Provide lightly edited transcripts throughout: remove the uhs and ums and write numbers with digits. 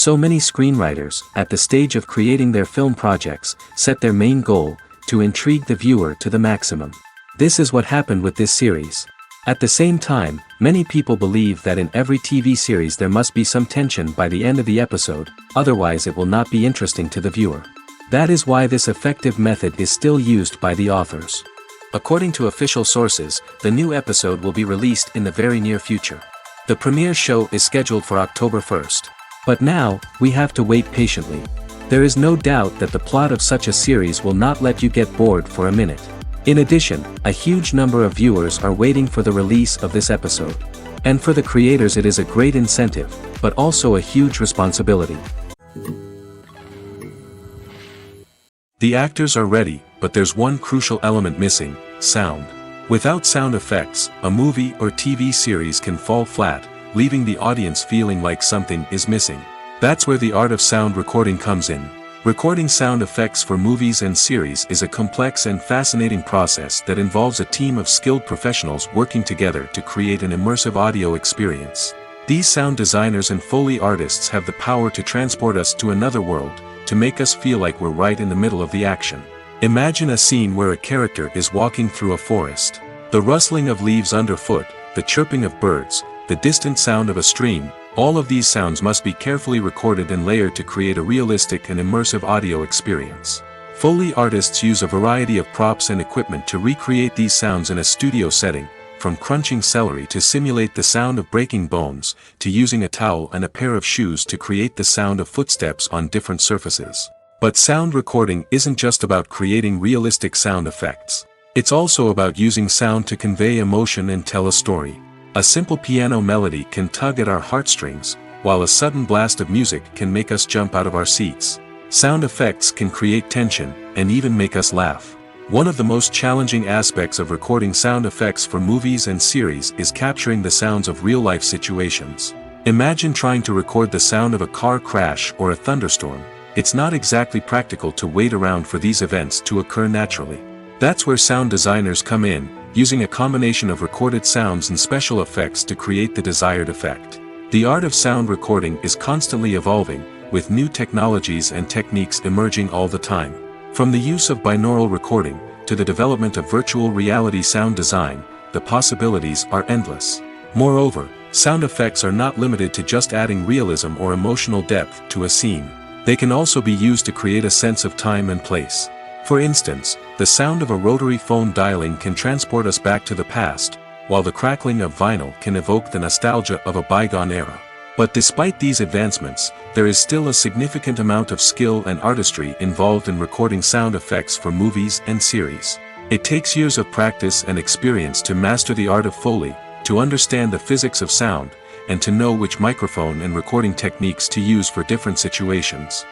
So many screenwriters, at the stage of creating their film projects, set their main goal, to intrigue the viewer to the maximum. This is what happened with this series. At the same time, many people believe that in every TV series there must be some tension by the end of the episode, otherwise it will not be interesting to the viewer. That is why this effective method is still used by the authors. According to official sources, the new episode will be released in the very near future. The premiere show is scheduled for October 1st. But now, we have to wait patiently. There is no doubt that the plot of such a series will not let you get bored for a minute. In addition, a huge number of viewers are waiting for the release of this episode. And for the creators it is a great incentive, but also a huge responsibility. The actors are ready, but there's one crucial element missing: sound. Without sound effects, a movie or TV series can fall flat, leaving the audience feeling like something is missing. That's where the art of sound recording comes in. Recording sound effects for movies and series is a complex and fascinating process that involves a team of skilled professionals working together to create an immersive audio experience. These sound designers and Foley artists have the power to transport us to another world, to make us feel like we're right in the middle of the action. Imagine a scene where a character is walking through a forest. The rustling of leaves underfoot, the chirping of birds, the distant sound of a stream, all of these sounds must be carefully recorded and layered to create a realistic and immersive audio experience. Foley artists use a variety of props and equipment to recreate these sounds in a studio setting, from crunching celery to simulate the sound of breaking bones, to using a towel and a pair of shoes to create the sound of footsteps on different surfaces. But sound recording isn't just about creating realistic sound effects. It's also about using sound to convey emotion and tell a story. A simple piano melody can tug at our heartstrings, while a sudden blast of music can make us jump out of our seats. Sound effects can create tension, and even make us laugh. One of the most challenging aspects of recording sound effects for movies and series is capturing the sounds of real-life situations. Imagine trying to record the sound of a car crash or a thunderstorm. It's not exactly practical to wait around for these events to occur naturally. That's where sound designers come in, using a combination of recorded sounds and special effects to create the desired effect. The art of sound recording is constantly evolving, with new technologies and techniques emerging all the time. From the use of binaural recording, to the development of virtual reality sound design, the possibilities are endless. Moreover, sound effects are not limited to just adding realism or emotional depth to a scene. They can also be used to create a sense of time and place. For instance, the sound of a rotary phone dialing can transport us back to the past, while the crackling of vinyl can evoke the nostalgia of a bygone era. But despite these advancements, there is still a significant amount of skill and artistry involved in recording sound effects for movies and series. It takes years of practice and experience to master the art of Foley, to understand the physics of sound, and to know which microphone and recording techniques to use for different situations.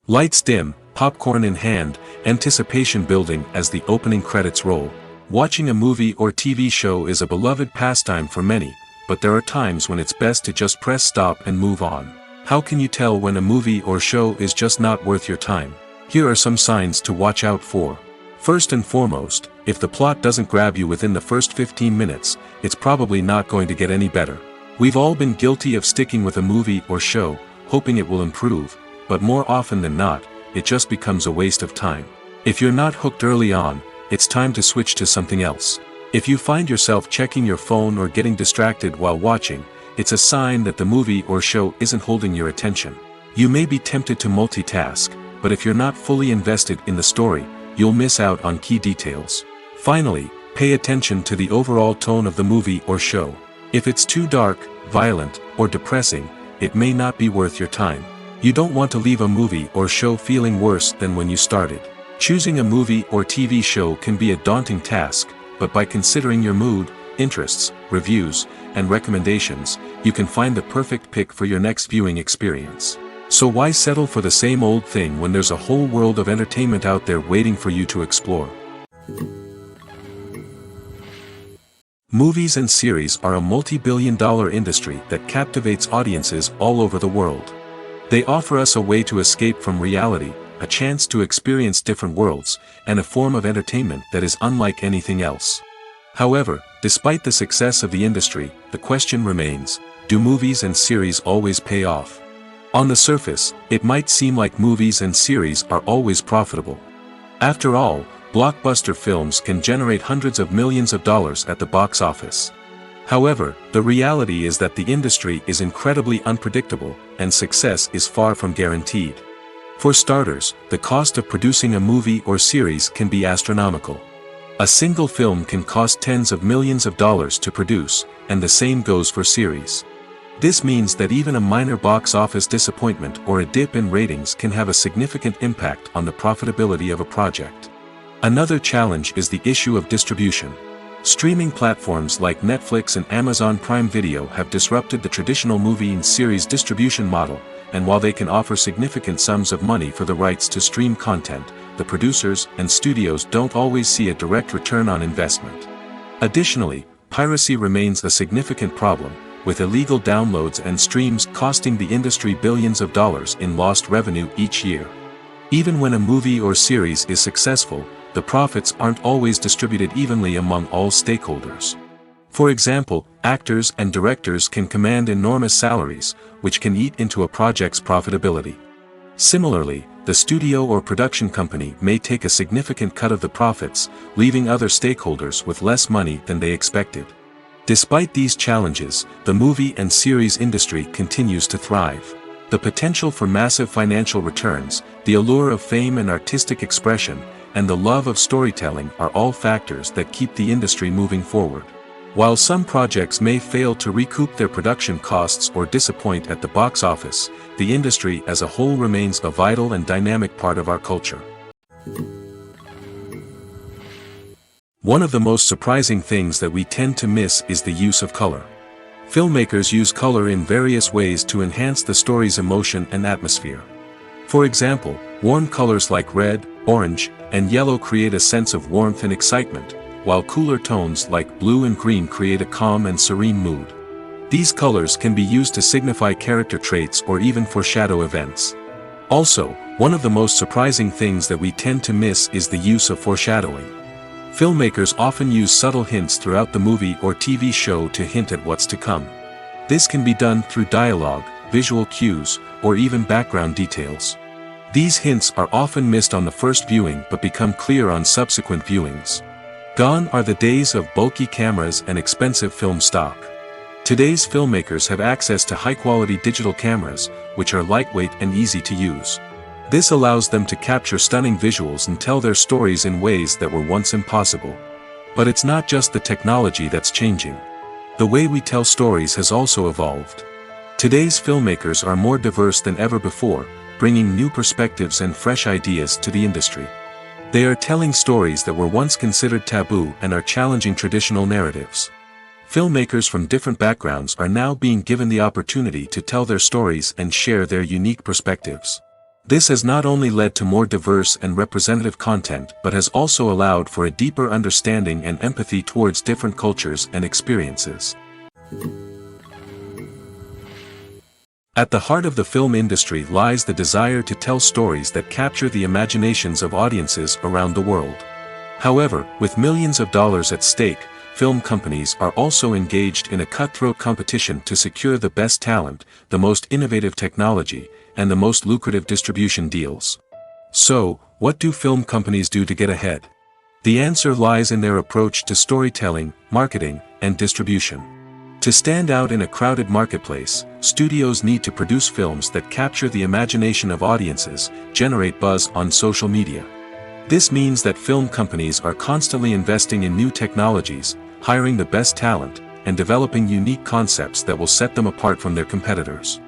Lights dim, popcorn in hand, anticipation building as the opening credits roll. Watching a movie or TV show is a beloved pastime for many, but there are times when it's best to just press stop and move on. How can you tell when a movie or show is just not worth your time? Here are some signs to watch out for. First and foremost, if the plot doesn't grab you within the first 15 minutes, it's probably not going to get any better. We've all been guilty of sticking with a movie or show, hoping it will improve, but more often than not, it just becomes a waste of time. If you're not hooked early on, it's time to switch to something else. If you find yourself checking your phone or getting distracted while watching, it's a sign that the movie or show isn't holding your attention. You may be tempted to multitask, but if you're not fully invested in the story, you'll miss out on key details. Finally, pay attention to the overall tone of the movie or show. If it's too dark, violent, or depressing, it may not be worth your time. You don't want to leave a movie or show feeling worse than when you started. Choosing a movie or TV show can be a daunting task, but by considering your mood, interests, reviews, and recommendations, you can find the perfect pick for your next viewing experience. So why settle for the same old thing when there's a whole world of entertainment out there waiting for you to explore? Movies and series are a multi-billion-dollar industry that captivates audiences all over the world. They offer us a way to escape from reality, a chance to experience different worlds, and a form of entertainment that is unlike anything else. However, despite the success of the industry, the question remains, do movies and series always pay off? On the surface, it might seem like movies and series are always profitable. After all, blockbuster films can generate hundreds of millions of dollars at the box office. However, the reality is that the industry is incredibly unpredictable, and success is far from guaranteed. For starters, the cost of producing a movie or series can be astronomical. A single film can cost tens of millions of dollars to produce, and the same goes for series. This means that even a minor box office disappointment or a dip in ratings can have a significant impact on the profitability of a project. Another challenge is the issue of distribution. Streaming platforms like Netflix and Amazon Prime Video have disrupted the traditional movie and series distribution model, and while they can offer significant sums of money for the rights to stream content, the producers and studios don't always see a direct return on investment. Additionally, piracy remains a significant problem, with illegal downloads and streams costing the industry billions of dollars in lost revenue each year. Even when a movie or series is successful, the profits aren't always distributed evenly among all stakeholders. For example, actors and directors can command enormous salaries, which can eat into a project's profitability. Similarly, the studio or production company may take a significant cut of the profits, leaving other stakeholders with less money than they expected. Despite these challenges, the movie and series industry continues to thrive. The potential for massive financial returns, the allure of fame and artistic expression, and the love of storytelling are all factors that keep the industry moving forward. While some projects may fail to recoup their production costs or disappoint at the box office, the industry as a whole remains a vital and dynamic part of our culture. One of the most surprising things that we tend to miss is the use of color. Filmmakers use color in various ways to enhance the story's emotion and atmosphere. For example, warm colors like red, orange, and yellow create a sense of warmth and excitement, while cooler tones like blue and green create a calm and serene mood. These colors can be used to signify character traits or even foreshadow events. Also, one of the most surprising things that we tend to miss is the use of foreshadowing. Filmmakers often use subtle hints throughout the movie or TV show to hint at what's to come. This can be done through dialogue, visual cues, or even background details. These hints are often missed on the first viewing but become clear on subsequent viewings. Gone are the days of bulky cameras and expensive film stock. Today's filmmakers have access to high-quality digital cameras, which are lightweight and easy to use. This allows them to capture stunning visuals and tell their stories in ways that were once impossible. But it's not just the technology that's changing. The way we tell stories has also evolved. Today's filmmakers are more diverse than ever before, bringing new perspectives and fresh ideas to the industry. They are telling stories that were once considered taboo and are challenging traditional narratives. Filmmakers from different backgrounds are now being given the opportunity to tell their stories and share their unique perspectives. This has not only led to more diverse and representative content but has also allowed for a deeper understanding and empathy towards different cultures and experiences. At the heart of the film industry lies the desire to tell stories that capture the imaginations of audiences around the world. However, with millions of dollars at stake, film companies are also engaged in a cutthroat competition to secure the best talent, the most innovative technology, and the most lucrative distribution deals. So, what do film companies do to get ahead? The answer lies in their approach to storytelling, marketing, and distribution. To stand out in a crowded marketplace, studios need to produce films that capture the imagination of audiences, generate buzz on social media. This means that film companies are constantly investing in new technologies, hiring the best talent, and developing unique concepts that will set them apart from their competitors.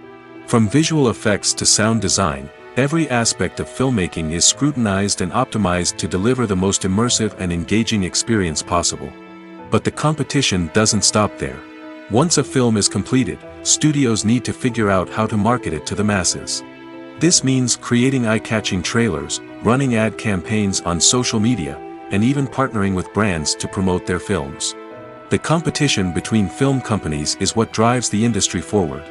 From visual effects to sound design, every aspect of filmmaking is scrutinized and optimized to deliver the most immersive and engaging experience possible. But the competition doesn't stop there. Once a film is completed, studios need to figure out how to market it to the masses. This means creating eye-catching trailers, running ad campaigns on social media, and even partnering with brands to promote their films. The competition between film companies is what drives the industry forward.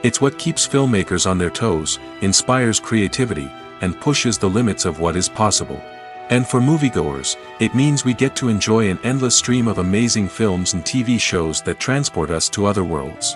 It's what keeps filmmakers on their toes, inspires creativity, and pushes the limits of what is possible. And for moviegoers, it means we get to enjoy an endless stream of amazing films and TV shows that transport us to other worlds.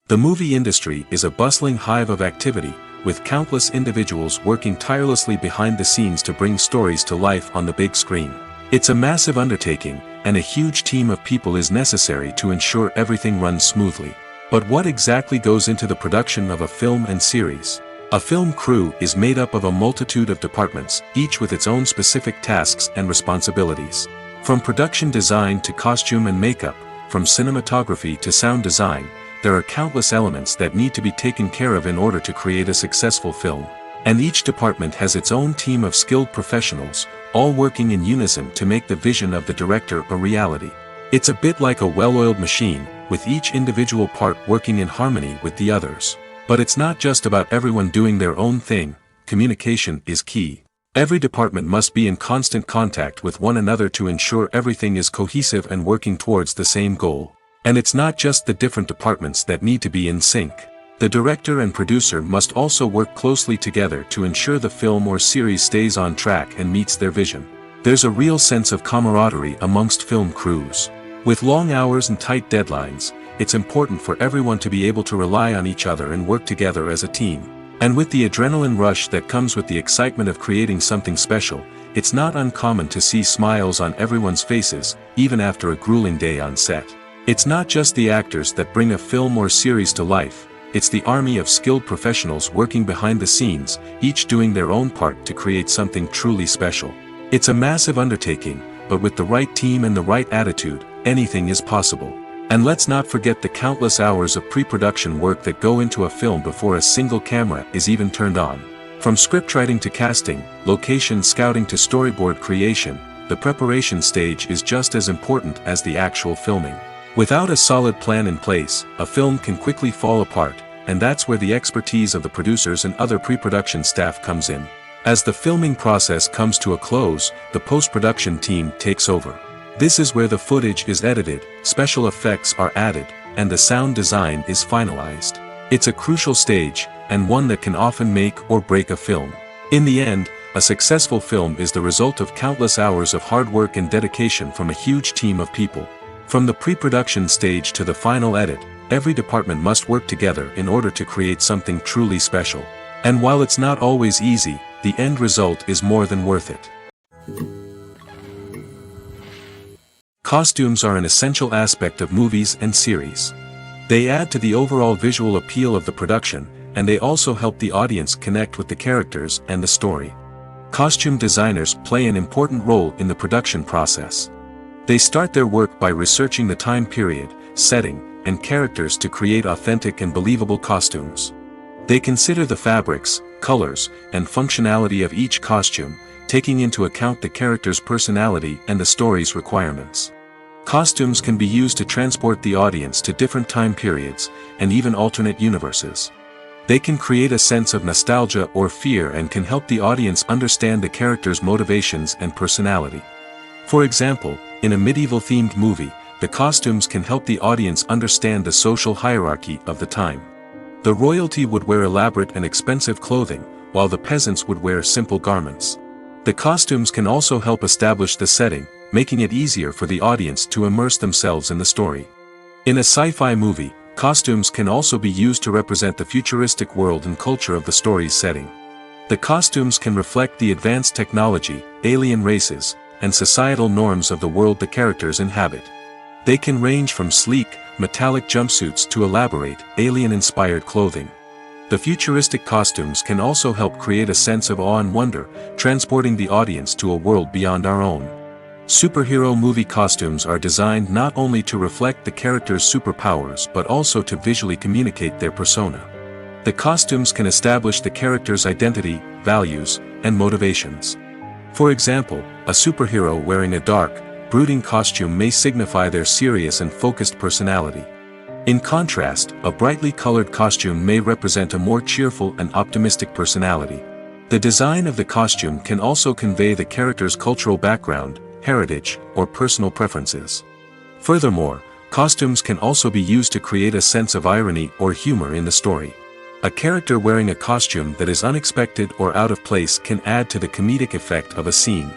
The movie industry is a bustling hive of activity, with countless individuals working tirelessly behind the scenes to bring stories to life on the big screen. It's a massive undertaking, and a huge team of people is necessary to ensure everything runs smoothly. But what exactly goes into the production of a film and series? A film crew is made up of a multitude of departments, each with its own specific tasks and responsibilities. From production design to costume and makeup, from cinematography to sound design, there are countless elements that need to be taken care of in order to create a successful film. And each department has its own team of skilled professionals, all working in unison to make the vision of the director a reality. It's a bit like a well-oiled machine, with each individual part working in harmony with the others. But it's not just about everyone doing their own thing. Communication is key. Every department must be in constant contact with one another to ensure everything is cohesive and working towards the same goal. And it's not just the different departments that need to be in sync. The director and producer must also work closely together to ensure the film or series stays on track and meets their vision. There's a real sense of camaraderie amongst film crews. With long hours and tight deadlines, it's important for everyone to be able to rely on each other and work together as a team. And with the adrenaline rush that comes with the excitement of creating something special, it's not uncommon to see smiles on everyone's faces, even after a grueling day on set. It's not just the actors that bring a film or series to life, it's the army of skilled professionals working behind the scenes, each doing their own part to create something truly special. It's a massive undertaking, but with the right team and the right attitude, anything is possible. And let's not forget the countless hours of pre-production work that go into a film before a single camera is even turned on. From scriptwriting to casting, location scouting to storyboard creation, the preparation stage is just as important as the actual filming. Without a solid plan in place, a film can quickly fall apart, and that's where the expertise of the producers and other pre-production staff comes in. As the filming process comes to a close, the post-production team takes over. This is where the footage is edited, special effects are added, and the sound design is finalized. It's a crucial stage, and one that can often make or break a film. In the end, a successful film is the result of countless hours of hard work and dedication from a huge team of people. From the pre-production stage to the final edit, every department must work together in order to create something truly special. And while it's not always easy, the end result is more than worth it. Costumes are an essential aspect of movies and series. They add to the overall visual appeal of the production, and they also help the audience connect with the characters and the story. Costume designers play an important role in the production process. They start their work by researching the time period, setting, and characters to create authentic and believable costumes. They consider the fabrics, colors, and functionality of each costume, taking into account the character's personality and the story's requirements. Costumes can be used to transport the audience to different time periods, and even alternate universes. They can create a sense of nostalgia or fear and can help the audience understand the character's motivations and personality. For example, in a medieval-themed movie, the costumes can help the audience understand the social hierarchy of the time. The royalty would wear elaborate and expensive clothing, while the peasants would wear simple garments. The costumes can also help establish the setting, making it easier for the audience to immerse themselves in the story. In a sci-fi movie, costumes can also be used to represent the futuristic world and culture of the story's setting. The costumes can reflect the advanced technology, alien races, and societal norms of the world the characters inhabit. They can range from sleek, metallic jumpsuits to elaborate, alien-inspired clothing. The futuristic costumes can also help create a sense of awe and wonder, transporting the audience to a world beyond our own. Superhero movie costumes are designed not only to reflect the character's superpowers but also to visually communicate their persona. The costumes can establish the character's identity, values, and motivations. For example, a superhero wearing a dark, brooding costume may signify their serious and focused personality. In contrast, a brightly colored costume may represent a more cheerful and optimistic personality. The design of the costume can also convey the character's cultural background, heritage, or personal preferences. Furthermore, costumes can also be used to create a sense of irony or humor in the story. A character wearing a costume that is unexpected or out of place can add to the comedic effect of a scene.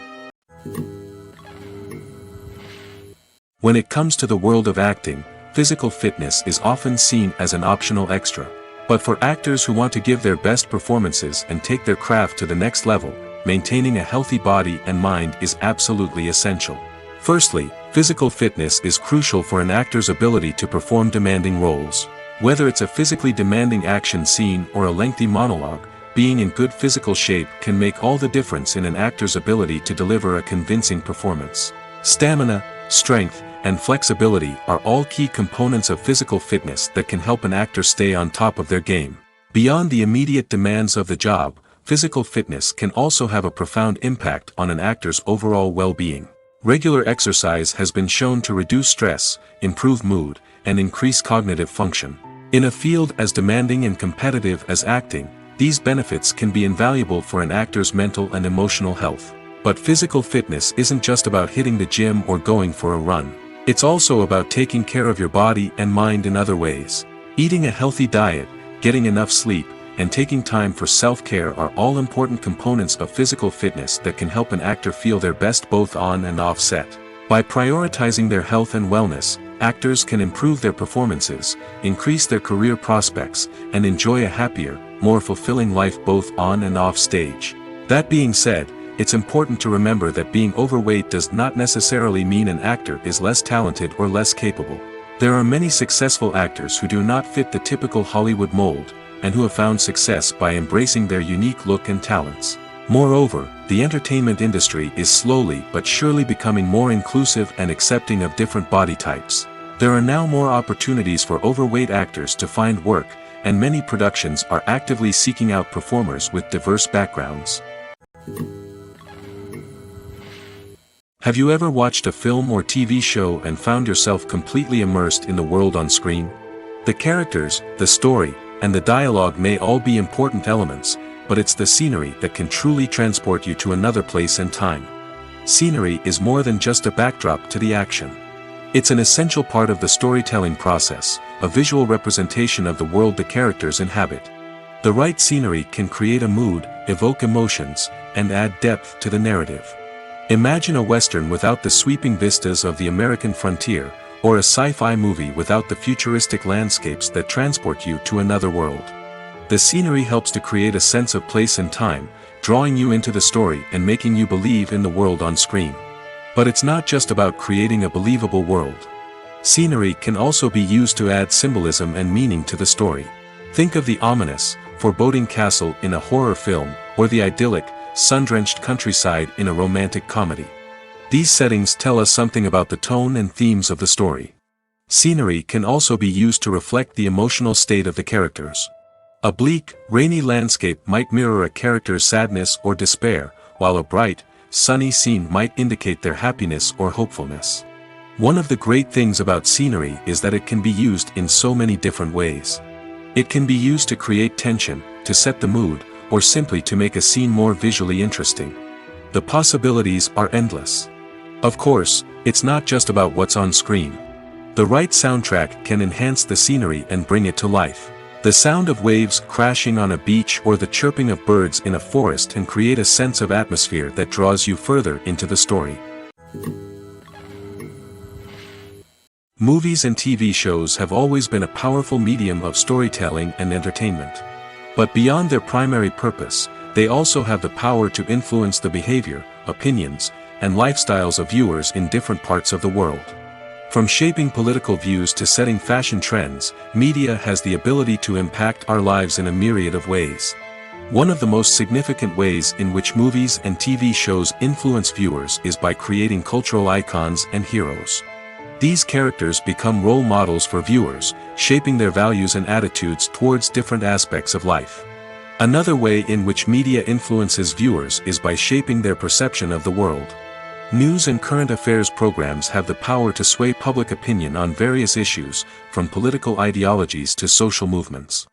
When it comes to the world of acting, physical fitness is often seen as an optional extra. But for actors who want to give their best performances and take their craft to the next level, maintaining a healthy body and mind is absolutely essential. Firstly, physical fitness is crucial for an actor's ability to perform demanding roles. Whether it's a physically demanding action scene or a lengthy monologue, being in good physical shape can make all the difference in an actor's ability to deliver a convincing performance. Stamina, strength, and flexibility are all key components of physical fitness that can help an actor stay on top of their game. Beyond the immediate demands of the job, physical fitness can also have a profound impact on an actor's overall well-being. Regular exercise has been shown to reduce stress, improve mood, and increase cognitive function. In a field as demanding and competitive as acting, these benefits can be invaluable for an actor's mental and emotional health. But physical fitness isn't just about hitting the gym or going for a run. It's also about taking care of your body and mind in other ways. Eating a healthy diet, getting enough sleep, and taking time for self-care are all important components of physical fitness that can help an actor feel their best both on and off set. By prioritizing their health and wellness, actors can improve their performances, increase their career prospects, and enjoy a happier, more fulfilling life both on and off stage. That being said, it's important to remember that being overweight does not necessarily mean an actor is less talented or less capable. There are many successful actors who do not fit the typical Hollywood mold, and who have found success by embracing their unique look and talents. Moreover, the entertainment industry is slowly but surely becoming more inclusive and accepting of different body types. There are now more opportunities for overweight actors to find work, and many productions are actively seeking out performers with diverse backgrounds. Have you ever watched a film or TV show and found yourself completely immersed in the world on screen? The characters, the story, and the dialogue may all be important elements, but it's the scenery that can truly transport you to another place and time. Scenery is more than just a backdrop to the action. It's an essential part of the storytelling process, a visual representation of the world the characters inhabit. The right scenery can create a mood, evoke emotions, and add depth to the narrative. Imagine a Western without the sweeping vistas of the American frontier, or a sci-fi movie without the futuristic landscapes that transport you to another world. The scenery helps to create a sense of place and time, drawing you into the story and making you believe in the world on screen. But it's not just about creating a believable world. Scenery can also be used to add symbolism and meaning to the story. Think of the ominous, foreboding castle in a horror film, or the idyllic, sun-drenched countryside in a romantic comedy. These settings tell us something about the tone and themes of the story. Scenery can also be used to reflect the emotional state of the characters. A bleak, rainy landscape might mirror a character's sadness or despair, while a bright, sunny scene might indicate their happiness or hopefulness. One of the great things about scenery is that it can be used in so many different ways. It can be used to create tension, to set the mood, or simply to make a scene more visually interesting. The possibilities are endless. Of course, it's not just about what's on screen. The right soundtrack can enhance the scenery and bring it to life. The sound of waves crashing on a beach or the chirping of birds in a forest can create a sense of atmosphere that draws you further into the story. Movies and TV shows have always been a powerful medium of storytelling and entertainment. But beyond their primary purpose, they also have the power to influence the behavior, opinions, and lifestyles of viewers in different parts of the world. From shaping political views to setting fashion trends, media has the ability to impact our lives in a myriad of ways. One of the most significant ways in which movies and TV shows influence viewers is by creating cultural icons and heroes. These characters become role models for viewers, shaping their values and attitudes towards different aspects of life. Another way in which media influences viewers is by shaping their perception of the world. News and current affairs programs have the power to sway public opinion on various issues, from political ideologies to social movements.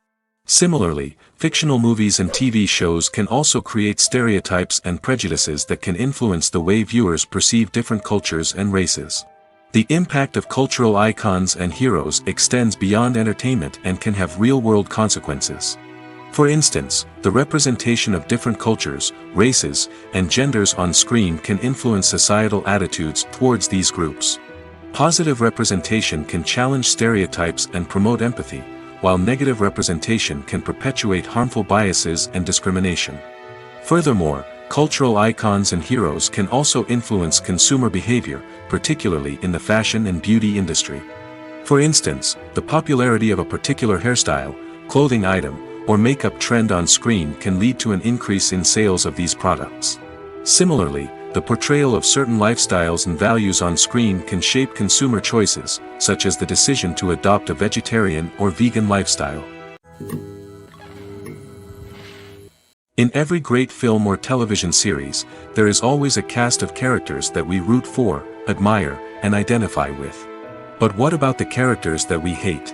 Similarly, fictional movies and TV shows can also create stereotypes and prejudices that can influence the way viewers perceive different cultures and races. The impact of cultural icons and heroes extends beyond entertainment and can have real-world consequences. For instance, the representation of different cultures, races, and genders on screen can influence societal attitudes towards these groups. Positive representation can challenge stereotypes and promote empathy, while negative representation can perpetuate harmful biases and discrimination. Furthermore, cultural icons and heroes can also influence consumer behavior, particularly in the fashion and beauty industry. For instance, the popularity of a particular hairstyle, clothing item, or makeup trend on screen can lead to an increase in sales of these products. Similarly, the portrayal of certain lifestyles and values on screen can shape consumer choices, such as the decision to adopt a vegetarian or vegan lifestyle. In every great film or television series, there is always a cast of characters that we root for, admire, and identify with. But what about the characters that we hate?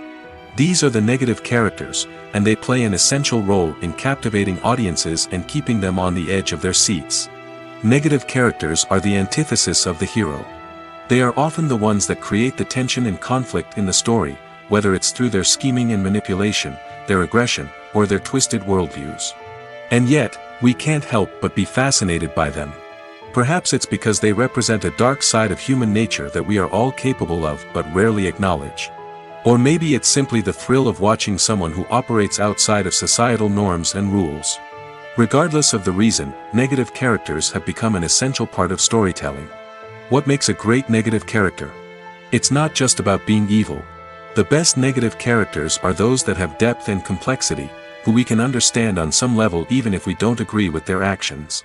These are the negative characters, and they play an essential role in captivating audiences and keeping them on the edge of their seats. Negative characters are the antithesis of the hero. They are often the ones that create the tension and conflict in the story, whether it's through their scheming and manipulation, their aggression, or their twisted worldviews. And yet, we can't help but be fascinated by them. Perhaps it's because they represent a dark side of human nature that we are all capable of but rarely acknowledge. Or maybe it's simply the thrill of watching someone who operates outside of societal norms and rules. Regardless of the reason, negative characters have become an essential part of storytelling. What makes a great negative character? It's not just about being evil. The best negative characters are those that have depth and complexity, who we can understand on some level even if we don't agree with their actions.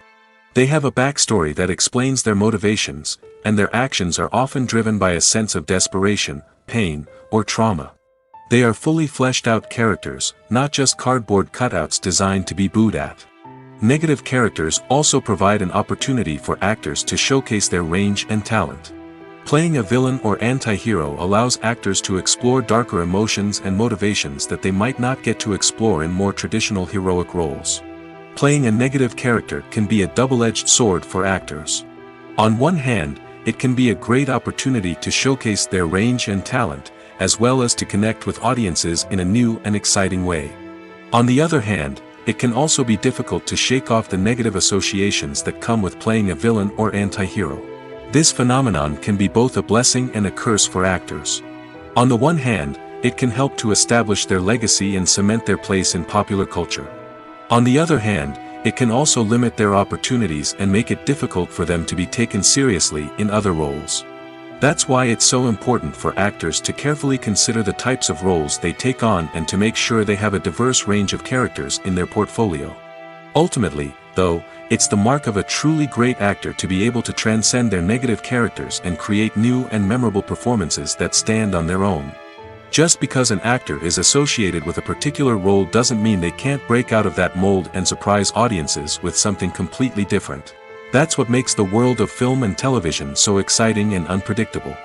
They have a backstory that explains their motivations, and their actions are often driven by a sense of desperation, pain, or trauma. They are fully fleshed out characters, not just cardboard cutouts designed to be booed at. Negative characters also provide an opportunity for actors to showcase their range and talent. Playing a villain or anti-hero allows actors to explore darker emotions and motivations that they might not get to explore in more traditional heroic roles. Playing a negative character can be a double-edged sword for actors. On one hand, it can be a great opportunity to showcase their range and talent, as well as to connect with audiences in a new and exciting way. On the other hand, it can also be difficult to shake off the negative associations that come with playing a villain or anti-hero. This phenomenon can be both a blessing and a curse for actors. On the one hand, it can help to establish their legacy and cement their place in popular culture. On the other hand, it can also limit their opportunities and make it difficult for them to be taken seriously in other roles. That's why it's so important for actors to carefully consider the types of roles they take on and to make sure they have a diverse range of characters in their portfolio. Ultimately, though, it's the mark of a truly great actor to be able to transcend their negative characters and create new and memorable performances that stand on their own. Just because an actor is associated with a particular role doesn't mean they can't break out of that mold and surprise audiences with something completely different. That's what makes the world of film and television so exciting and unpredictable.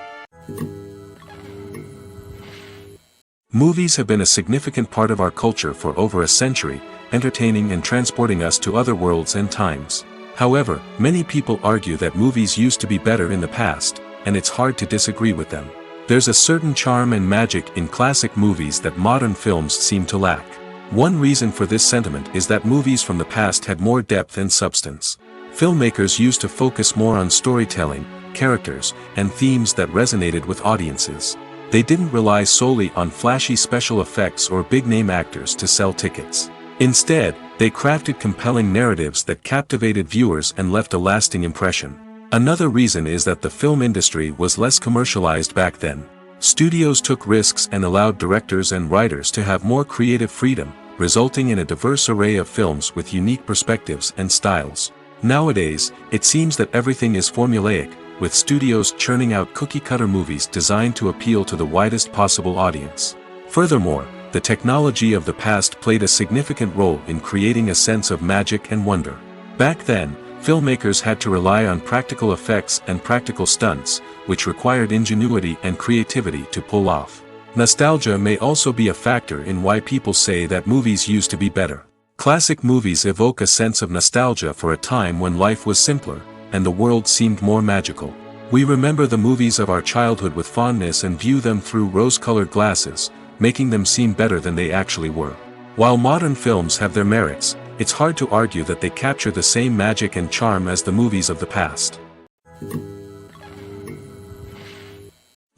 Movies have been a significant part of our culture for over a century, entertaining and transporting us to other worlds and times. However, many people argue that movies used to be better in the past, and it's hard to disagree with them. There's a certain charm and magic in classic movies that modern films seem to lack. One reason for this sentiment is that movies from the past had more depth and substance. Filmmakers used to focus more on storytelling, characters, and themes that resonated with audiences. They didn't rely solely on flashy special effects or big-name actors to sell tickets. Instead, they crafted compelling narratives that captivated viewers and left a lasting impression. Another reason is that the film industry was less commercialized back then. Studios took risks and allowed directors and writers to have more creative freedom, resulting in a diverse array of films with unique perspectives and styles. Nowadays, it seems that everything is formulaic, with studios churning out cookie-cutter movies designed to appeal to the widest possible audience. Furthermore, the technology of the past played a significant role in creating a sense of magic and wonder. Back then, filmmakers had to rely on practical effects and practical stunts, which required ingenuity and creativity to pull off. Nostalgia may also be a factor in why people say that movies used to be better. Classic movies evoke a sense of nostalgia for a time when life was simpler, and the world seemed more magical. We remember the movies of our childhood with fondness and view them through rose-colored glasses, making them seem better than they actually were. While modern films have their merits, it's hard to argue that they capture the same magic and charm as the movies of the past.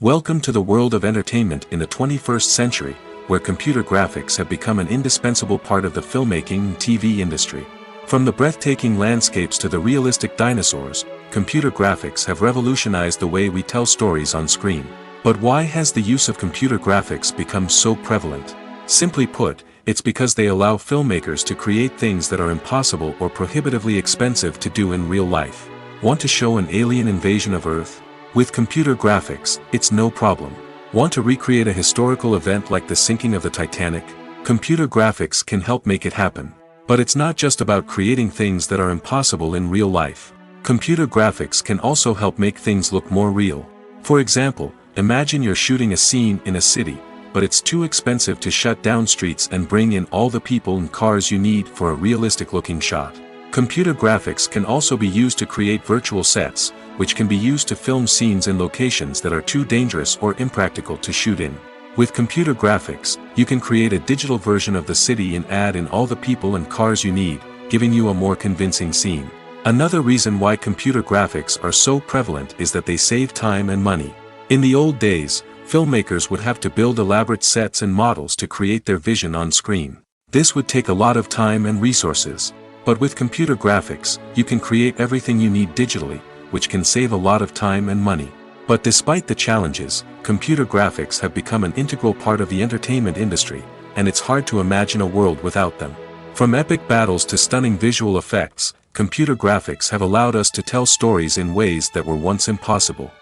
Welcome to the world of entertainment in the 21st century, where computer graphics have become an indispensable part of the filmmaking and TV industry. From the breathtaking landscapes to the realistic dinosaurs, computer graphics have revolutionized the way we tell stories on screen. But why has the use of computer graphics become so prevalent? Simply put, it's because they allow filmmakers to create things that are impossible or prohibitively expensive to do in real life. Want to show an alien invasion of Earth? With computer graphics, it's no problem. Want to recreate a historical event like the sinking of the Titanic? Computer graphics can help make it happen. But it's not just about creating things that are impossible in real life. Computer graphics can also help make things look more real. For example, imagine you're shooting a scene in a city, but it's too expensive to shut down streets and bring in all the people and cars you need for a realistic-looking shot. Computer graphics can also be used to create virtual sets, which can be used to film scenes in locations that are too dangerous or impractical to shoot in. With computer graphics, you can create a digital version of the city and add in all the people and cars you need, giving you a more convincing scene. Another reason why computer graphics are so prevalent is that they save time and money. In the old days, filmmakers would have to build elaborate sets and models to create their vision on screen. This would take a lot of time and resources. But with computer graphics, you can create everything you need digitally, which can save a lot of time and money. But despite the challenges, computer graphics have become an integral part of the entertainment industry, and it's hard to imagine a world without them. From epic battles to stunning visual effects, computer graphics have allowed us to tell stories in ways that were once impossible.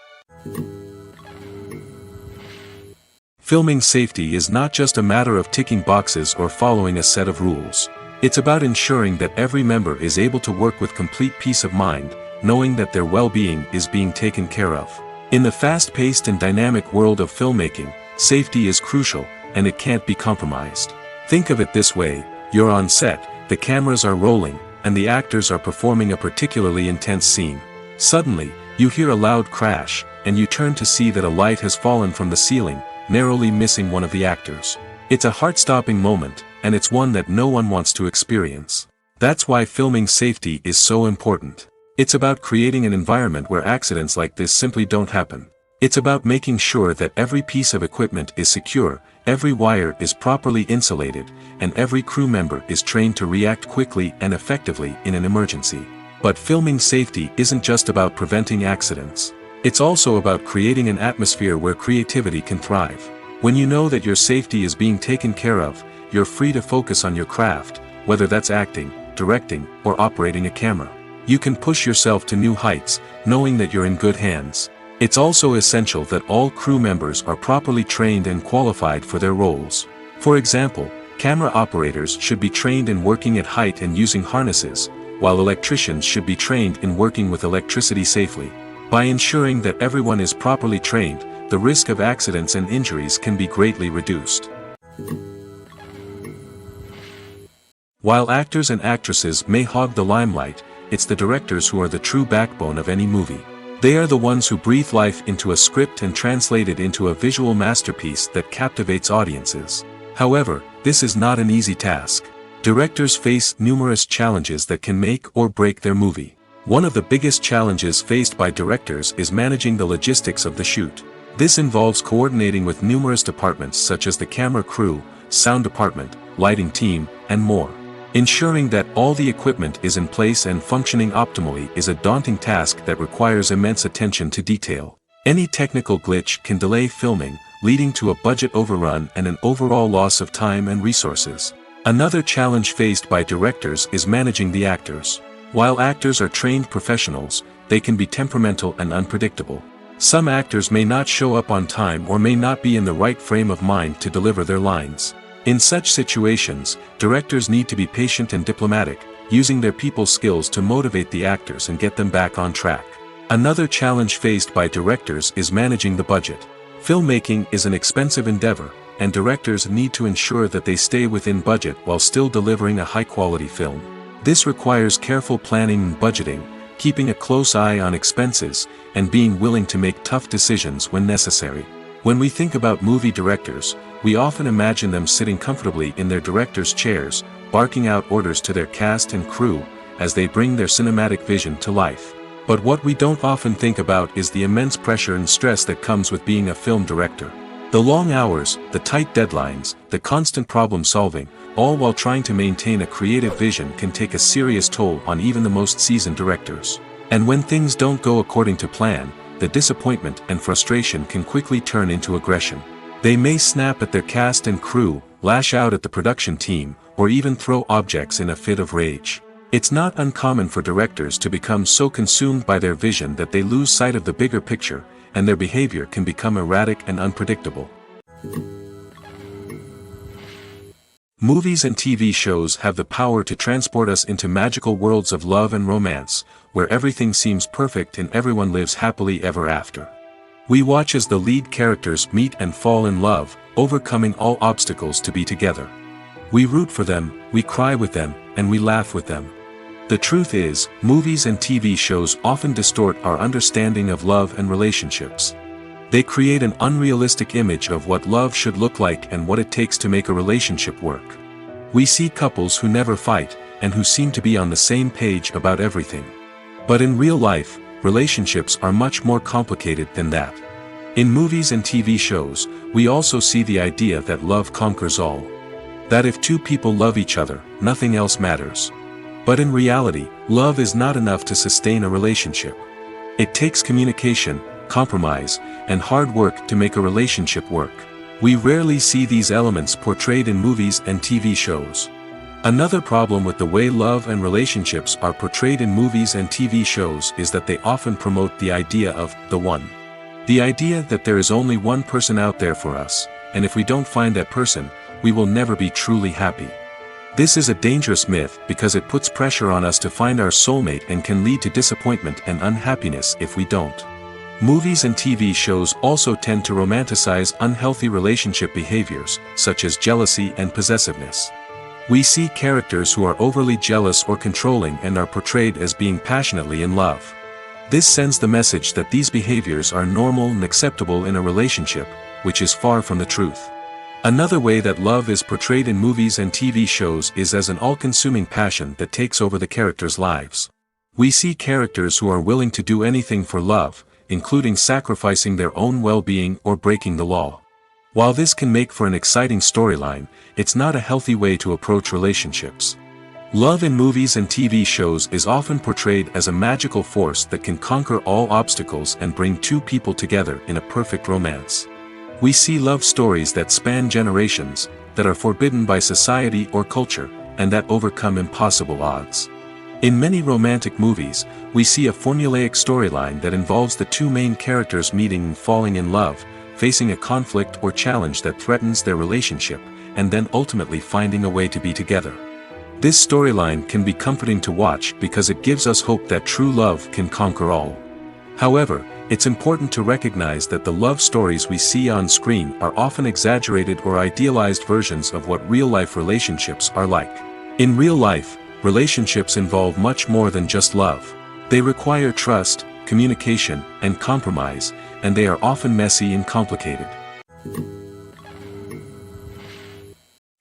Filming safety is not just a matter of ticking boxes or following a set of rules. It's about ensuring that every member is able to work with complete peace of mind, knowing that their well-being is being taken care of. In the fast-paced and dynamic world of filmmaking, safety is crucial, and it can't be compromised. Think of it this way: you're on set, the cameras are rolling, and the actors are performing a particularly intense scene. Suddenly, you hear a loud crash, and you turn to see that a light has fallen from the ceiling, narrowly missing one of the actors. It's a heart-stopping moment, and it's one that no one wants to experience. That's why filming safety is so important. It's about creating an environment where accidents like this simply don't happen. It's about making sure that every piece of equipment is secure, every wire is properly insulated, and every crew member is trained to react quickly and effectively in an emergency. But filming safety isn't just about preventing accidents. It's also about creating an atmosphere where creativity can thrive. When you know that your safety is being taken care of, you're free to focus on your craft, whether that's acting, directing, or operating a camera. You can push yourself to new heights, knowing that you're in good hands. It's also essential that all crew members are properly trained and qualified for their roles. For example, camera operators should be trained in working at height and using harnesses, while electricians should be trained in working with electricity safely. By ensuring that everyone is properly trained, the risk of accidents and injuries can be greatly reduced. While actors and actresses may hog the limelight, it's the directors who are the true backbone of any movie. They are the ones who breathe life into a script and translate it into a visual masterpiece that captivates audiences. However, this is not an easy task. Directors face numerous challenges that can make or break their movie. One of the biggest challenges faced by directors is managing the logistics of the shoot. This involves coordinating with numerous departments such as the camera crew, sound department, lighting team, and more. Ensuring that all the equipment is in place and functioning optimally is a daunting task that requires immense attention to detail. Any technical glitch can delay filming, leading to a budget overrun and an overall loss of time and resources. Another challenge faced by directors is managing the actors. While actors are trained professionals, they can be temperamental and unpredictable. Some actors may not show up on time or may not be in the right frame of mind to deliver their lines. In such situations, directors need to be patient and diplomatic, using their people skills to motivate the actors and get them back on track. Another challenge faced by directors is managing the budget. Filmmaking is an expensive endeavor, and directors need to ensure that they stay within budget while still delivering a high-quality film. This requires careful planning and budgeting, keeping a close eye on expenses, and being willing to make tough decisions when necessary. When we think about movie directors, we often imagine them sitting comfortably in their director's chairs, barking out orders to their cast and crew, as they bring their cinematic vision to life. But what we don't often think about is the immense pressure and stress that comes with being a film director. The long hours, the tight deadlines, the constant problem solving, all while trying to maintain a creative vision can take a serious toll on even the most seasoned directors. And when things don't go according to plan, the disappointment and frustration can quickly turn into aggression. They may snap at their cast and crew, lash out at the production team, or even throw objects in a fit of rage. It's not uncommon for directors to become so consumed by their vision that they lose sight of the bigger picture, and their behavior can become erratic and unpredictable. Movies and TV shows have the power to transport us into magical worlds of love and romance, where everything seems perfect and everyone lives happily ever after. We watch as the lead characters meet and fall in love, overcoming all obstacles to be together. We root for them, we cry with them, and we laugh with them. The truth is, movies and TV shows often distort our understanding of love and relationships. They create an unrealistic image of what love should look like and what it takes to make a relationship work. We see couples who never fight, and who seem to be on the same page about everything. But in real life, relationships are much more complicated than that. In movies and TV shows, we also see the idea that love conquers all. That if two people love each other, nothing else matters. But in reality, love is not enough to sustain a relationship. It takes communication, compromise, and hard work to make a relationship work. We rarely see these elements portrayed in movies and TV shows. Another problem with the way love and relationships are portrayed in movies and TV shows is that they often promote the idea of the one. The idea that there is only one person out there for us, and if we don't find that person, we will never be truly happy. This is a dangerous myth because it puts pressure on us to find our soulmate and can lead to disappointment and unhappiness if we don't. Movies and TV shows also tend to romanticize unhealthy relationship behaviors, such as jealousy and possessiveness. We see characters who are overly jealous or controlling and are portrayed as being passionately in love. This sends the message that these behaviors are normal and acceptable in a relationship, which is far from the truth. Another way that love is portrayed in movies and TV shows is as an all-consuming passion that takes over the characters' lives. We see characters who are willing to do anything for love, including sacrificing their own well-being or breaking the law. While this can make for an exciting storyline, it's not a healthy way to approach relationships. Love in movies and TV shows is often portrayed as a magical force that can conquer all obstacles and bring two people together in a perfect romance. We see love stories that span generations, that are forbidden by society or culture, and that overcome impossible odds. In many romantic movies, we see a formulaic storyline that involves the two main characters meeting and falling in love, facing a conflict or challenge that threatens their relationship, and then ultimately finding a way to be together. This storyline can be comforting to watch because it gives us hope that true love can conquer all. However, it's important to recognize that the love stories we see on screen are often exaggerated or idealized versions of what real-life relationships are like. In real life, relationships involve much more than just love. They require trust, communication, and compromise, and they are often messy and complicated.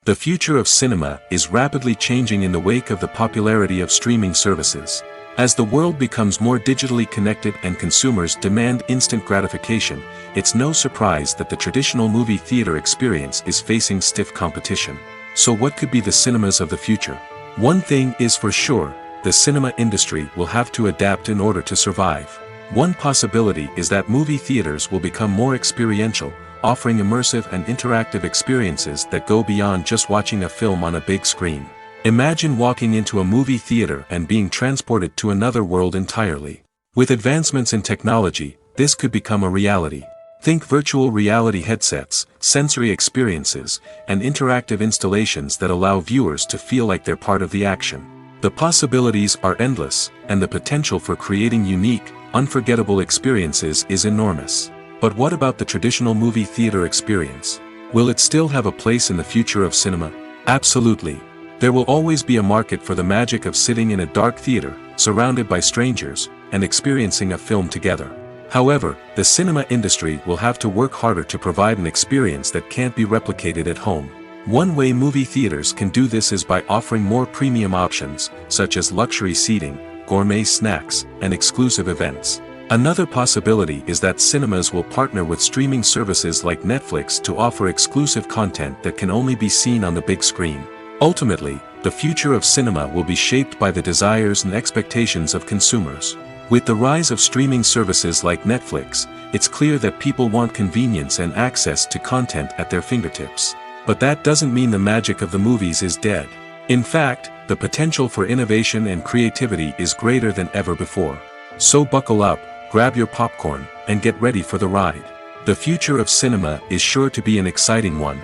The future of cinema is rapidly changing in the wake of the popularity of streaming services. As the world becomes more digitally connected and consumers demand instant gratification, it's no surprise that the traditional movie theater experience is facing stiff competition. So what could be the cinemas of the future? One thing is for sure, the cinema industry will have to adapt in order to survive. One possibility is that movie theaters will become more experiential, offering immersive and interactive experiences that go beyond just watching a film on a big screen. Imagine walking into a movie theater and being transported to another world entirely. With advancements in technology, this could become a reality. Think virtual reality headsets, sensory experiences, and interactive installations that allow viewers to feel like they're part of the action. The possibilities are endless, and the potential for creating unique, unforgettable experiences is enormous. But what about the traditional movie theater experience? Will it still have a place in the future of cinema? Absolutely. There will always be a market for the magic of sitting in a dark theater, surrounded by strangers, and experiencing a film together. However, the cinema industry will have to work harder to provide an experience that can't be replicated at home. One way movie theaters can do this is by offering more premium options, such as luxury seating, gourmet snacks, and exclusive events. Another possibility is that cinemas will partner with streaming services like Netflix to offer exclusive content that can only be seen on the big screen. Ultimately, the future of cinema will be shaped by the desires and expectations of consumers. With the rise of streaming services like Netflix, it's clear that people want convenience and access to content at their fingertips. But that doesn't mean the magic of the movies is dead. In fact, the potential for innovation and creativity is greater than ever before. So buckle up, grab your popcorn, and get ready for the ride. The future of cinema is sure to be an exciting one.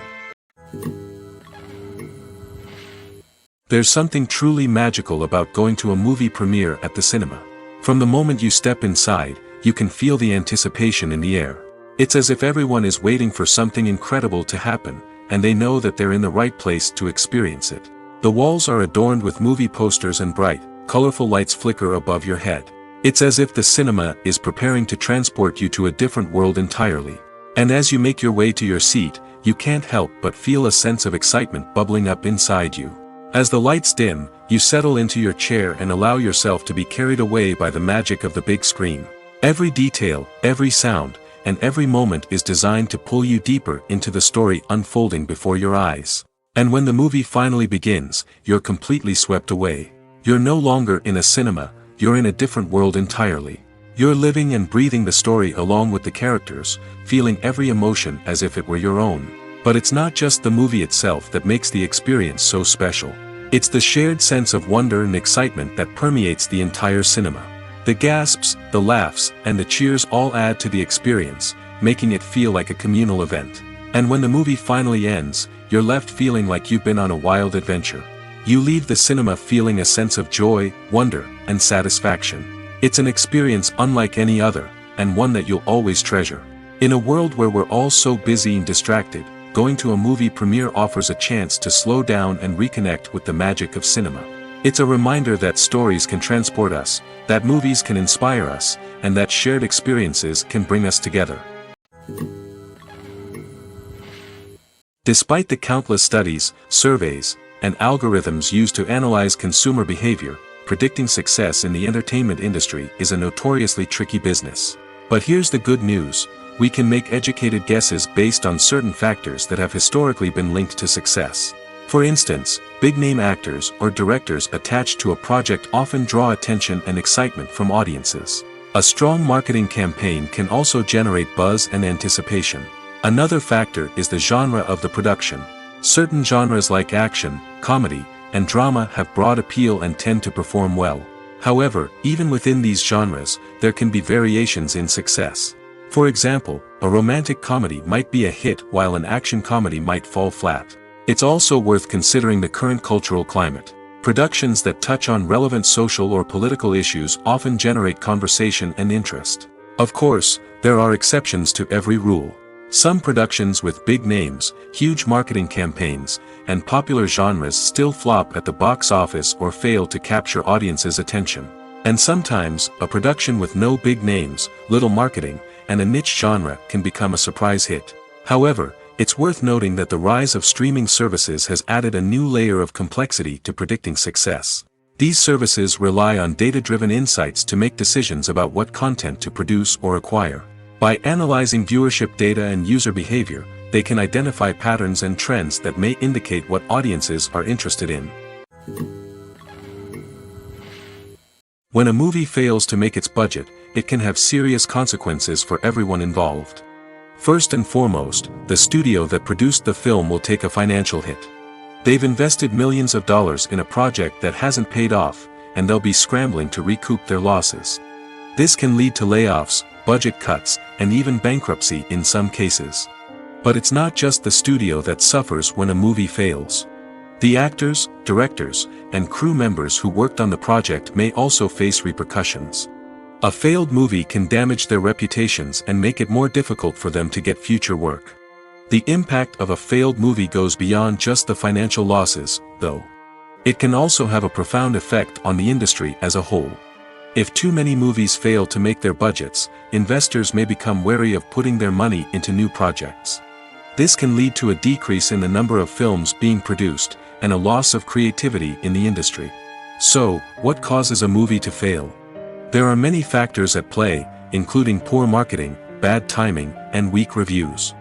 There's something truly magical about going to a movie premiere at the cinema. From the moment you step inside, you can feel the anticipation in the air. It's as if everyone is waiting for something incredible to happen, and they know that they're in the right place to experience it. The walls are adorned with movie posters and bright, colorful lights flicker above your head. It's as if the cinema is preparing to transport you to a different world entirely. And as you make your way to your seat, you can't help but feel a sense of excitement bubbling up inside you. As the lights dim, you settle into your chair and allow yourself to be carried away by the magic of the big screen. Every detail, every sound, and every moment is designed to pull you deeper into the story unfolding before your eyes. And when the movie finally begins, you're completely swept away. You're no longer in a cinema, you're in a different world entirely. You're living and breathing the story along with the characters, feeling every emotion as if it were your own. But it's not just the movie itself that makes the experience so special. It's the shared sense of wonder and excitement that permeates the entire cinema. The gasps, the laughs, and the cheers all add to the experience, making it feel like a communal event. And when the movie finally ends, you're left feeling like you've been on a wild adventure. You leave the cinema feeling a sense of joy, wonder, and satisfaction. It's an experience unlike any other, and one that you'll always treasure. In a world where we're all so busy and distracted, going to a movie premiere offers a chance to slow down and reconnect with the magic of cinema. It's a reminder that stories can transport us, that movies can inspire us, and that shared experiences can bring us together. Despite the countless studies, surveys, and algorithms used to analyze consumer behavior, predicting success in the entertainment industry is a notoriously tricky business. But here's the good news: we can make educated guesses based on certain factors that have historically been linked to success. For instance, big-name actors or directors attached to a project often draw attention and excitement from audiences. A strong marketing campaign can also generate buzz and anticipation. Another factor is the genre of the production. Certain genres like action, comedy, and drama have broad appeal and tend to perform well. However, even within these genres, there can be variations in success. For example, a romantic comedy might be a hit while an action comedy might fall flat. It's also worth considering the current cultural climate. Productions that touch on relevant social or political issues often generate conversation and interest. Of course, there are exceptions to every rule. Some productions with big names, huge marketing campaigns, and popular genres still flop at the box office or fail to capture audiences' attention. And sometimes, a production with no big names, little marketing, and a niche genre can become a surprise hit. However, it's worth noting that the rise of streaming services has added a new layer of complexity to predicting success. These services rely on data-driven insights to make decisions about what content to produce or acquire. By analyzing viewership data and user behavior, they can identify patterns and trends that may indicate what audiences are interested in. When a movie fails to make its budget, it can have serious consequences for everyone involved. First and foremost, the studio that produced the film will take a financial hit. They've invested millions of dollars in a project that hasn't paid off, and they'll be scrambling to recoup their losses. This can lead to layoffs, budget cuts, and even bankruptcy in some cases. But it's not just the studio that suffers when a movie fails. The actors, directors, and crew members who worked on the project may also face repercussions. A failed movie can damage their reputations and make it more difficult for them to get future work. The impact of a failed movie goes beyond just the financial losses, though. It can also have a profound effect on the industry as a whole. If too many movies fail to make their budgets, investors may become wary of putting their money into new projects. This can lead to a decrease in the number of films being produced, and a loss of creativity in the industry. So, what causes a movie to fail? There are many factors at play, including poor marketing, bad timing, and weak reviews.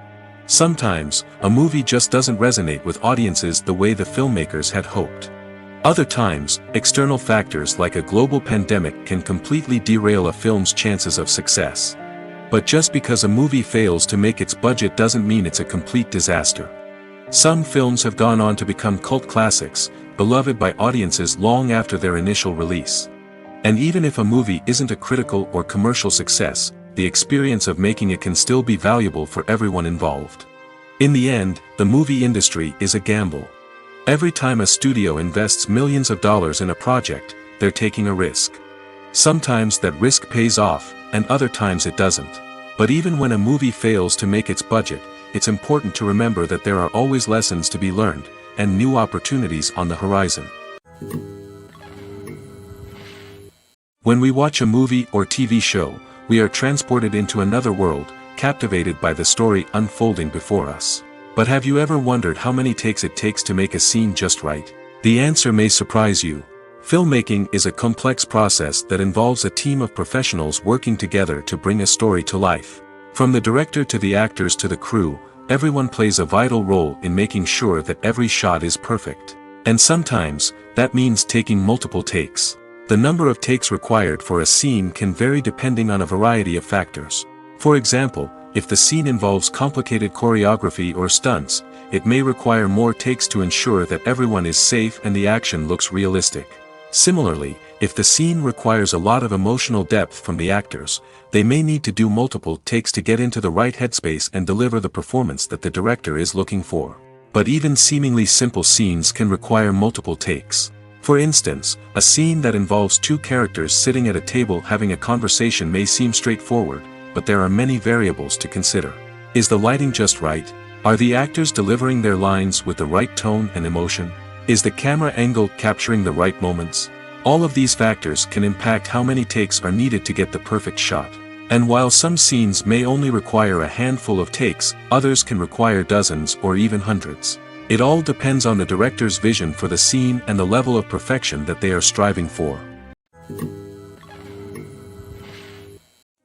Sometimes, a movie just doesn't resonate with audiences the way the filmmakers had hoped. Other times, external factors like a global pandemic can completely derail a film's chances of success. But just because a movie fails to make its budget doesn't mean it's a complete disaster. Some films have gone on to become cult classics, beloved by audiences long after their initial release. And even if a movie isn't a critical or commercial success, the experience of making it can still be valuable for everyone involved. In the end, the movie industry is a gamble. Every time a studio invests millions of dollars in a project, they're taking a risk. Sometimes that risk pays off, and other times it doesn't. But even when a movie fails to make its budget, it's important to remember that there are always lessons to be learned, and new opportunities on the horizon. When we watch a movie or TV show, we are transported into another world, captivated by the story unfolding before us. But have you ever wondered how many takes it takes to make a scene just right? The answer may surprise you. Filmmaking is a complex process that involves a team of professionals working together to bring a story to life. From the director to the actors to the crew, everyone plays a vital role in making sure that every shot is perfect. And sometimes, that means taking multiple takes. The number of takes required for a scene can vary depending on a variety of factors. For example, if the scene involves complicated choreography or stunts, it may require more takes to ensure that everyone is safe and the action looks realistic. Similarly, if the scene requires a lot of emotional depth from the actors, they may need to do multiple takes to get into the right headspace and deliver the performance that the director is looking for. But even seemingly simple scenes can require multiple takes. For instance, a scene that involves two characters sitting at a table having a conversation may seem straightforward, but there are many variables to consider. Is the lighting just right? Are the actors delivering their lines with the right tone and emotion? Is the camera angle capturing the right moments? All of these factors can impact how many takes are needed to get the perfect shot. And while some scenes may only require a handful of takes, others can require dozens or even hundreds. It all depends on the director's vision for the scene and the level of perfection that they are striving for.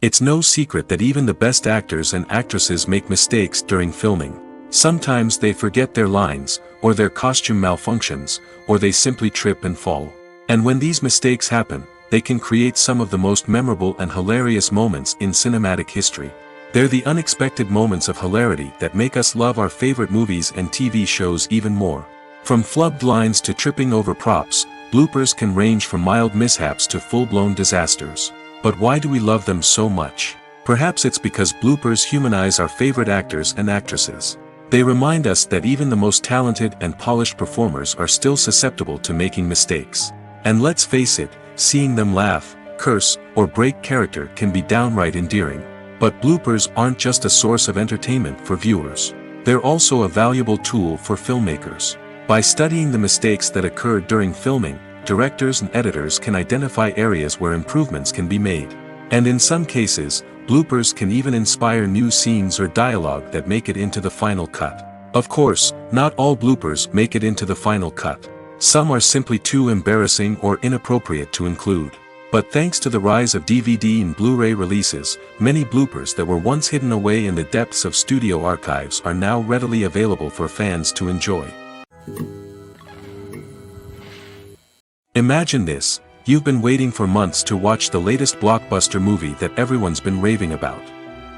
It's no secret that even the best actors and actresses make mistakes during filming. Sometimes they forget their lines, or their costume malfunctions, or they simply trip and fall. And when these mistakes happen, they can create some of the most memorable and hilarious moments in cinematic history. They're the unexpected moments of hilarity that make us love our favorite movies and TV shows even more. From flubbed lines to tripping over props, bloopers can range from mild mishaps to full-blown disasters. But why do we love them so much? Perhaps it's because bloopers humanize our favorite actors and actresses. They remind us that even the most talented and polished performers are still susceptible to making mistakes. And let's face it, seeing them laugh, curse, or break character can be downright endearing. But bloopers aren't just a source of entertainment for viewers. They're also a valuable tool for filmmakers. By studying the mistakes that occurred during filming, directors and editors can identify areas where improvements can be made. And in some cases, bloopers can even inspire new scenes or dialogue that make it into the final cut. Of course, not all bloopers make it into the final cut. Some are simply too embarrassing or inappropriate to include. But thanks to the rise of DVD and Blu-ray releases, many bloopers that were once hidden away in the depths of studio archives are now readily available for fans to enjoy. Imagine this: you've been waiting for months to watch the latest blockbuster movie that everyone's been raving about.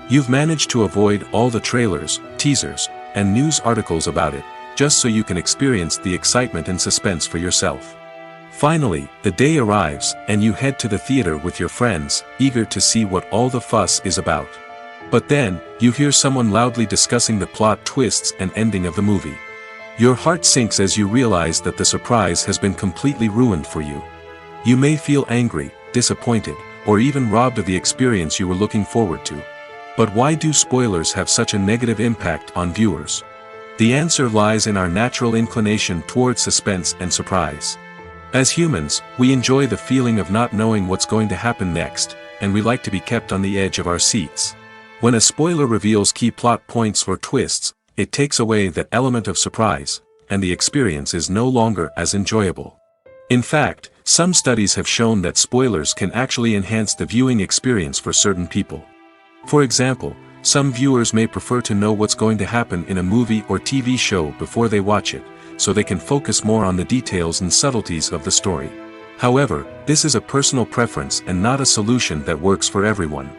You've managed to avoid all the trailers, teasers, and news articles about it, just so you can experience the excitement and suspense for yourself. Finally, the day arrives, and you head to the theater with your friends, eager to see what all the fuss is about. But then, you hear someone loudly discussing the plot twists and ending of the movie. Your heart sinks as you realize that the surprise has been completely ruined for you. You may feel angry, disappointed, or even robbed of the experience you were looking forward to. But why do spoilers have such a negative impact on viewers? The answer lies in our natural inclination towards suspense and surprise. As humans, we enjoy the feeling of not knowing what's going to happen next, and we like to be kept on the edge of our seats. When a spoiler reveals key plot points or twists, it takes away that element of surprise, and the experience is no longer as enjoyable. In fact, some studies have shown that spoilers can actually enhance the viewing experience for certain people. For example, some viewers may prefer to know what's going to happen in a movie or TV show before they watch it, so they can focus more on the details and subtleties of the story. However, this is a personal preference and not a solution that works for everyone.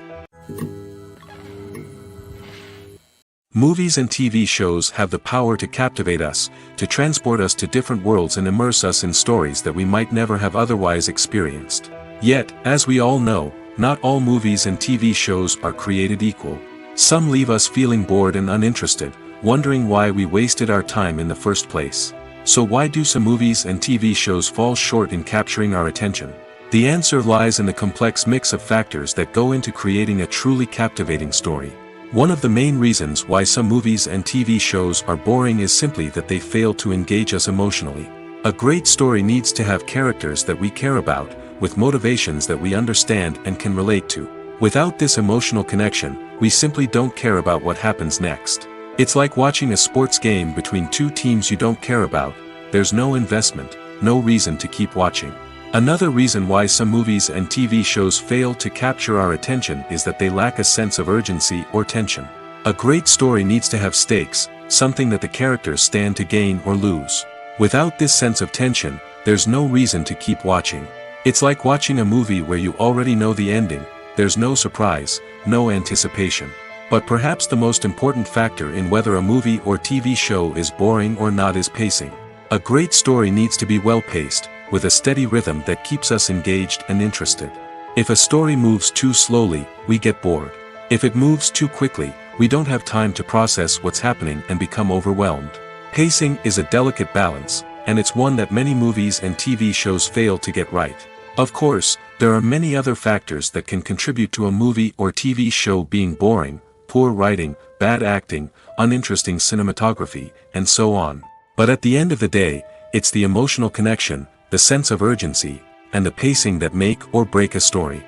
Movies and TV shows have the power to captivate us, to transport us to different worlds and immerse us in stories that we might never have otherwise experienced. Yet, as we all know, not all movies and TV shows are created equal. Some leave us feeling bored and uninterested, wondering why we wasted our time in the first place. So why do some movies and TV shows fall short in capturing our attention? The answer lies in the complex mix of factors that go into creating a truly captivating story. One of the main reasons why some movies and TV shows are boring is simply that they fail to engage us emotionally. A great story needs to have characters that we care about, with motivations that we understand and can relate to. Without this emotional connection, we simply don't care about what happens next. It's like watching a sports game between two teams you don't care about. There's no investment, no reason to keep watching. Another reason why some movies and TV shows fail to capture our attention is that they lack a sense of urgency or tension. A great story needs to have stakes, something that the characters stand to gain or lose. Without this sense of tension, there's no reason to keep watching. It's like watching a movie where you already know the ending. There's no surprise, no anticipation. But perhaps the most important factor in whether a movie or TV show is boring or not is pacing. A great story needs to be well-paced, with a steady rhythm that keeps us engaged and interested. If a story moves too slowly, we get bored. If it moves too quickly, we don't have time to process what's happening and become overwhelmed. Pacing is a delicate balance, and it's one that many movies and TV shows fail to get right. Of course, there are many other factors that can contribute to a movie or TV show being boring: poor writing, bad acting, uninteresting cinematography, and so on. But at the end of the day, it's the emotional connection, the sense of urgency, and the pacing that make or break a story.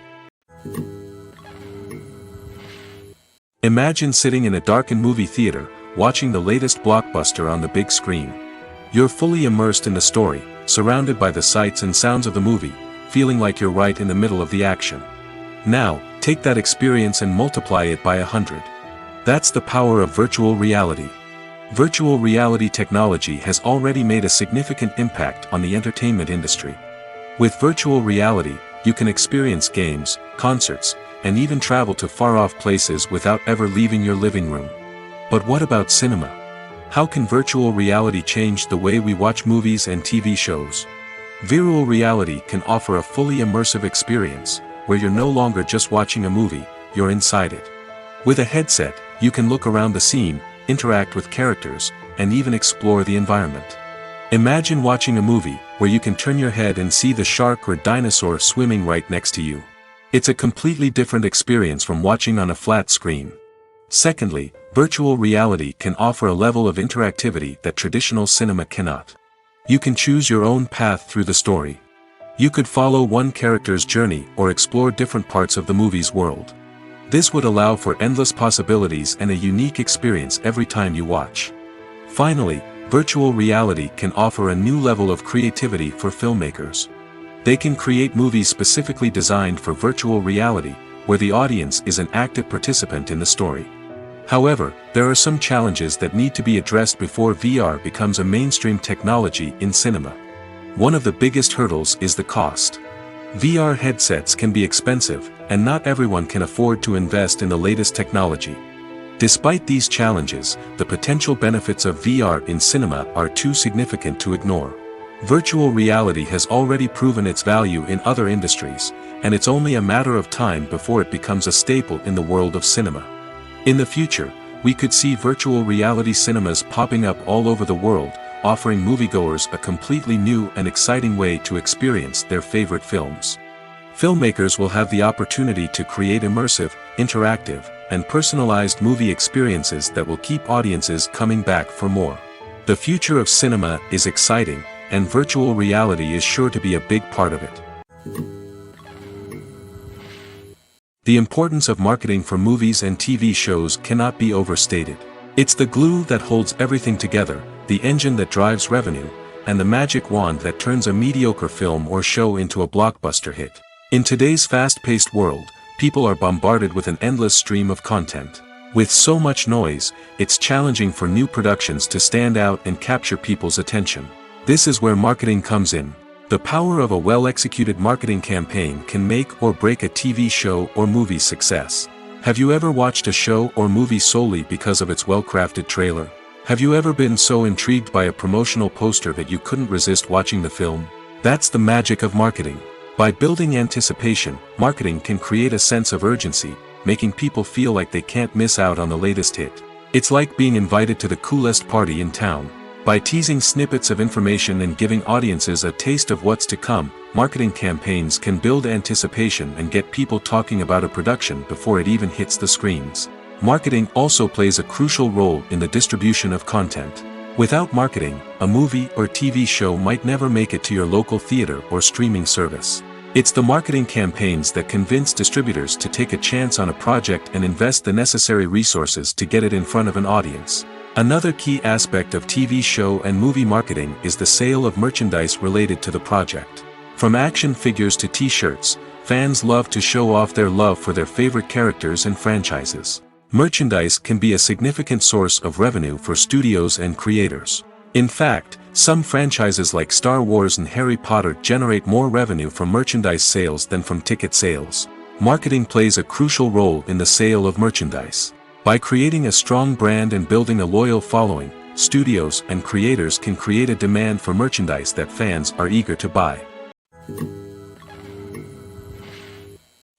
Imagine sitting in a darkened movie theater, watching the latest blockbuster on the big screen. You're fully immersed in the story, surrounded by the sights and sounds of the movie, feeling like you're right in the middle of the action. Now, take that experience and multiply it by 100. That's the power of virtual reality. Virtual reality technology has already made a significant impact on the entertainment industry. With virtual reality, you can experience games, concerts, and even travel to far-off places without ever leaving your living room. But what about cinema? How can virtual reality change the way we watch movies and TV shows? Virtual reality can offer a fully immersive experience, where you're no longer just watching a movie, you're inside it. With a headset, you can look around the scene, interact with characters, and even explore the environment. Imagine watching a movie where you can turn your head and see the shark or dinosaur swimming right next to you. It's a completely different experience from watching on a flat screen. Secondly, virtual reality can offer a level of interactivity that traditional cinema cannot. You can choose your own path through the story. You could follow one character's journey or explore different parts of the movie's world. This would allow for endless possibilities and a unique experience every time you watch. Finally, virtual reality can offer a new level of creativity for filmmakers. They can create movies specifically designed for virtual reality, where the audience is an active participant in the story. However, there are some challenges that need to be addressed before VR becomes a mainstream technology in cinema. One of the biggest hurdles is the cost. VR headsets can be expensive, and not everyone can afford to invest in the latest technology. Despite these challenges, the potential benefits of VR in cinema are too significant to ignore. Virtual reality has already proven its value in other industries, and it's only a matter of time before it becomes a staple in the world of cinema. In the future, we could see virtual reality cinemas popping up all over the world, offering moviegoers a completely new and exciting way to experience their favorite films. Filmmakers will have the opportunity to create immersive, interactive, and personalized movie experiences that will keep audiences coming back for more. The future of cinema is exciting, and virtual reality is sure to be a big part of it. The importance of marketing for movies and TV shows cannot be overstated. It's the glue that holds everything together, the engine that drives revenue, and the magic wand that turns a mediocre film or show into a blockbuster hit. In today's fast-paced world, people are bombarded with an endless stream of content. With so much noise, it's challenging for new productions to stand out and capture people's attention. This is where marketing comes in. The power of a well-executed marketing campaign can make or break a TV show or movie's success. Have you ever watched a show or movie solely because of its well-crafted trailer? Have you ever been so intrigued by a promotional poster that you couldn't resist watching the film? That's the magic of marketing. By building anticipation, marketing can create a sense of urgency, making people feel like they can't miss out on the latest hit. It's like being invited to the coolest party in town. By teasing snippets of information and giving audiences a taste of what's to come, marketing campaigns can build anticipation and get people talking about a production before it even hits the screens. Marketing also plays a crucial role in the distribution of content. Without marketing, a movie or TV show might never make it to your local theater or streaming service. It's the marketing campaigns that convince distributors to take a chance on a project and invest the necessary resources to get it in front of an audience. Another key aspect of TV show and movie marketing is the sale of merchandise related to the project. From action figures to t-shirts, fans love to show off their love for their favorite characters and franchises. Merchandise can be a significant source of revenue for studios and creators. In fact, some franchises like Star Wars and Harry Potter generate more revenue from merchandise sales than from ticket sales. Marketing plays a crucial role in the sale of merchandise. By creating a strong brand and building a loyal following, studios and creators can create a demand for merchandise that fans are eager to buy.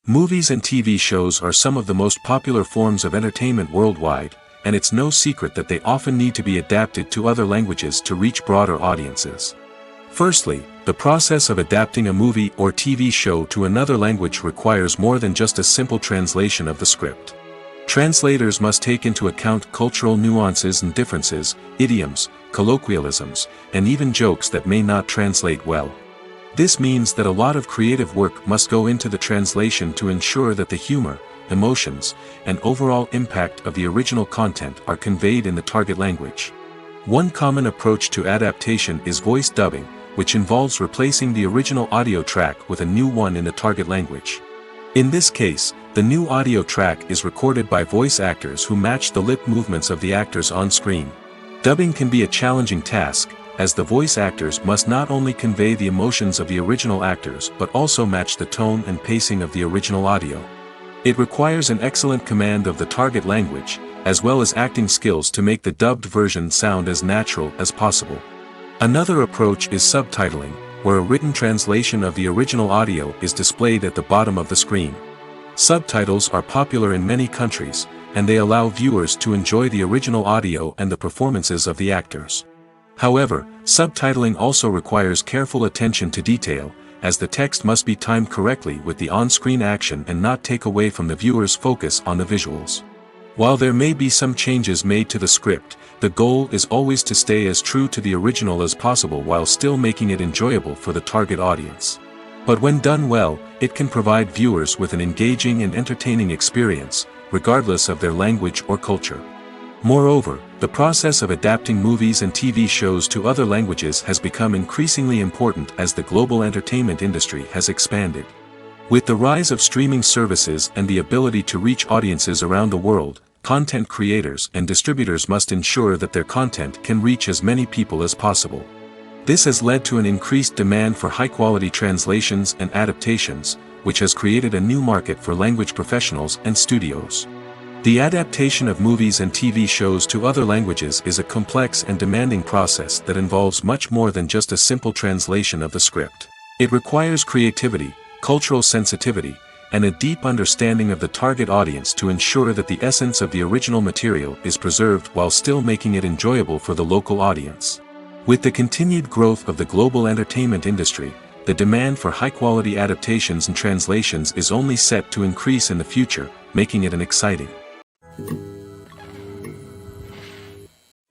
Movies and TV shows are some of the most popular forms of entertainment worldwide, and it's no secret that they often need to be adapted to other languages to reach broader audiences. Firstly, the process of adapting a movie or TV show to another language requires more than just a simple translation of the script. Translators must take into account cultural nuances and differences, idioms, colloquialisms, and even jokes that may not translate well. This means that a lot of creative work must go into the translation to ensure that the humor, emotions, and overall impact of the original content are conveyed in the target language. One common approach to adaptation is voice dubbing, which involves replacing the original audio track with a new one in the target language. In this case, the new audio track is recorded by voice actors who match the lip movements of the actors on screen. Dubbing can be a challenging task, as the voice actors must not only convey the emotions of the original actors but also match the tone and pacing of the original audio. It requires an excellent command of the target language, as well as acting skills to make the dubbed version sound as natural as possible. Another approach is subtitling, where a written translation of the original audio is displayed at the bottom of the screen. Subtitles are popular in many countries, and they allow viewers to enjoy the original audio and the performances of the actors. However, subtitling also requires careful attention to detail, as the text must be timed correctly with the on-screen action and not take away from the viewer's focus on the visuals. While there may be some changes made to the script, the goal is always to stay as true to the original as possible while still making it enjoyable for the target audience. But when done well, it can provide viewers with an engaging and entertaining experience, regardless of their language or culture. Moreover, the process of adapting movies and TV shows to other languages has become increasingly important as the global entertainment industry has expanded. With the rise of streaming services and the ability to reach audiences around the world, content creators and distributors must ensure that their content can reach as many people as possible. This has led to an increased demand for high-quality translations and adaptations, which has created a new market for language professionals and studios. The adaptation of movies and TV shows to other languages is a complex and demanding process that involves much more than just a simple translation of the script. It requires creativity, cultural sensitivity, and a deep understanding of the target audience to ensure that the essence of the original material is preserved while still making it enjoyable for the local audience. With the continued growth of the global entertainment industry, the demand for high-quality adaptations and translations is only set to increase in the future, making it an exciting.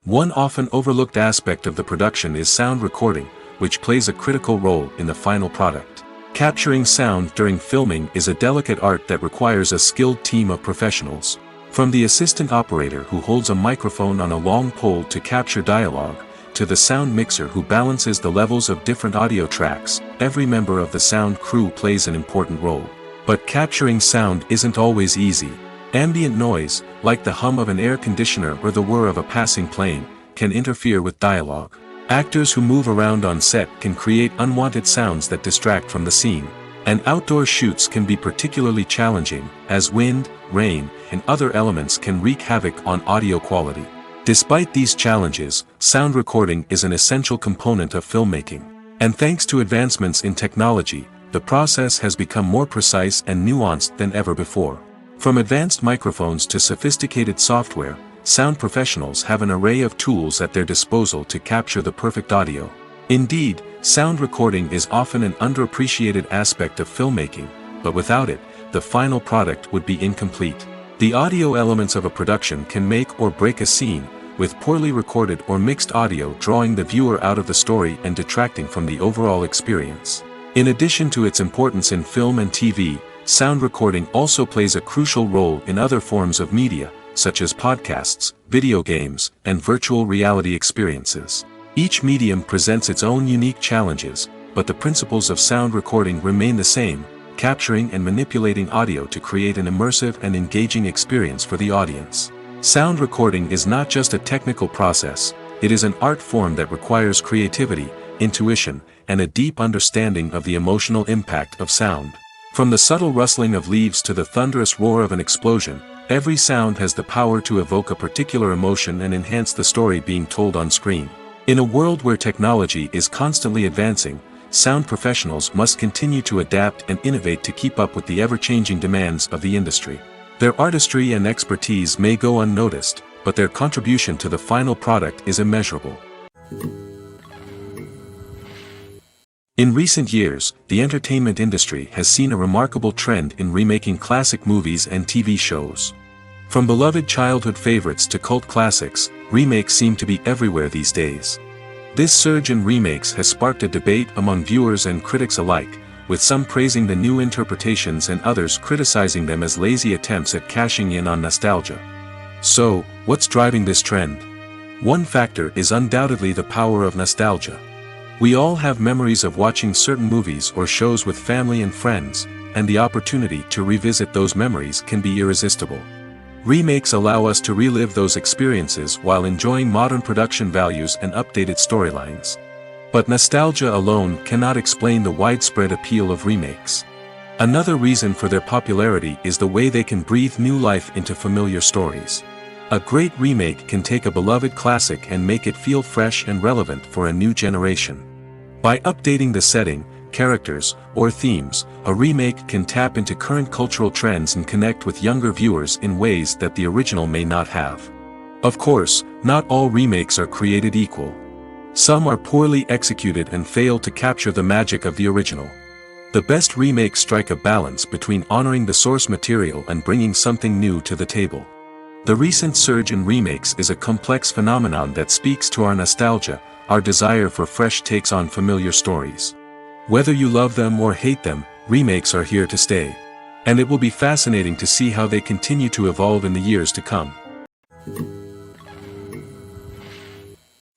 One often overlooked aspect of the production is sound recording, which plays a critical role in the final product. Capturing sound during filming is a delicate art that requires a skilled team of professionals. From the assistant operator who holds a microphone on a long pole to capture dialogue, to the sound mixer who balances the levels of different audio tracks. Every member of the sound crew plays an important role. But capturing sound isn't always easy. Ambient noise, like the hum of an air conditioner or the whir of a passing plane, can interfere with dialogue. Actors who move around on set can create unwanted sounds that distract from the scene. And outdoor shoots can be particularly challenging, as wind, rain, and other elements can wreak havoc on audio quality. Despite these challenges, sound recording is an essential component of filmmaking. And thanks to advancements in technology, the process has become more precise and nuanced than ever before. From advanced microphones to sophisticated software, sound professionals have an array of tools at their disposal to capture the perfect audio. Indeed, sound recording is often an underappreciated aspect of filmmaking, but without it, the final product would be incomplete. The audio elements of a production can make or break a scene, with poorly recorded or mixed audio drawing the viewer out of the story and detracting from the overall experience. In addition to its importance in film and TV, sound recording also plays a crucial role in other forms of media, such as podcasts, video games, and virtual reality experiences. Each medium presents its own unique challenges, but the principles of sound recording remain the same, capturing and manipulating audio to create an immersive and engaging experience for the audience. Sound recording is not just a technical process, it is an art form that requires creativity, intuition, and a deep understanding of the emotional impact of sound. From the subtle rustling of leaves to the thunderous roar of an explosion, every sound has the power to evoke a particular emotion and enhance the story being told on screen. In a world where technology is constantly advancing, sound professionals must continue to adapt and innovate to keep up with the ever-changing demands of the industry. Their artistry and expertise may go unnoticed, but their contribution to the final product is immeasurable. In recent years, the entertainment industry has seen a remarkable trend in remaking classic movies and TV shows. From beloved childhood favorites to cult classics, remakes seem to be everywhere these days. This surge in remakes has sparked a debate among viewers and critics alike, with some praising the new interpretations and others criticizing them as lazy attempts at cashing in on nostalgia. So, what's driving this trend? One factor is undoubtedly the power of nostalgia. We all have memories of watching certain movies or shows with family and friends, and the opportunity to revisit those memories can be irresistible. Remakes allow us to relive those experiences while enjoying modern production values and updated storylines. But nostalgia alone cannot explain the widespread appeal of remakes. Another reason for their popularity is the way they can breathe new life into familiar stories. A great remake can take a beloved classic and make it feel fresh and relevant for a new generation. By updating the setting, characters, or themes, a remake can tap into current cultural trends and connect with younger viewers in ways that the original may not have. Of course, not all remakes are created equal. Some are poorly executed and fail to capture the magic of the original. The best remakes strike a balance between honoring the source material and bringing something new to the table. The recent surge in remakes is a complex phenomenon that speaks to our nostalgia, our desire for fresh takes on familiar stories. Whether you love them or hate them, remakes are here to stay. And it will be fascinating to see how they continue to evolve in the years to come.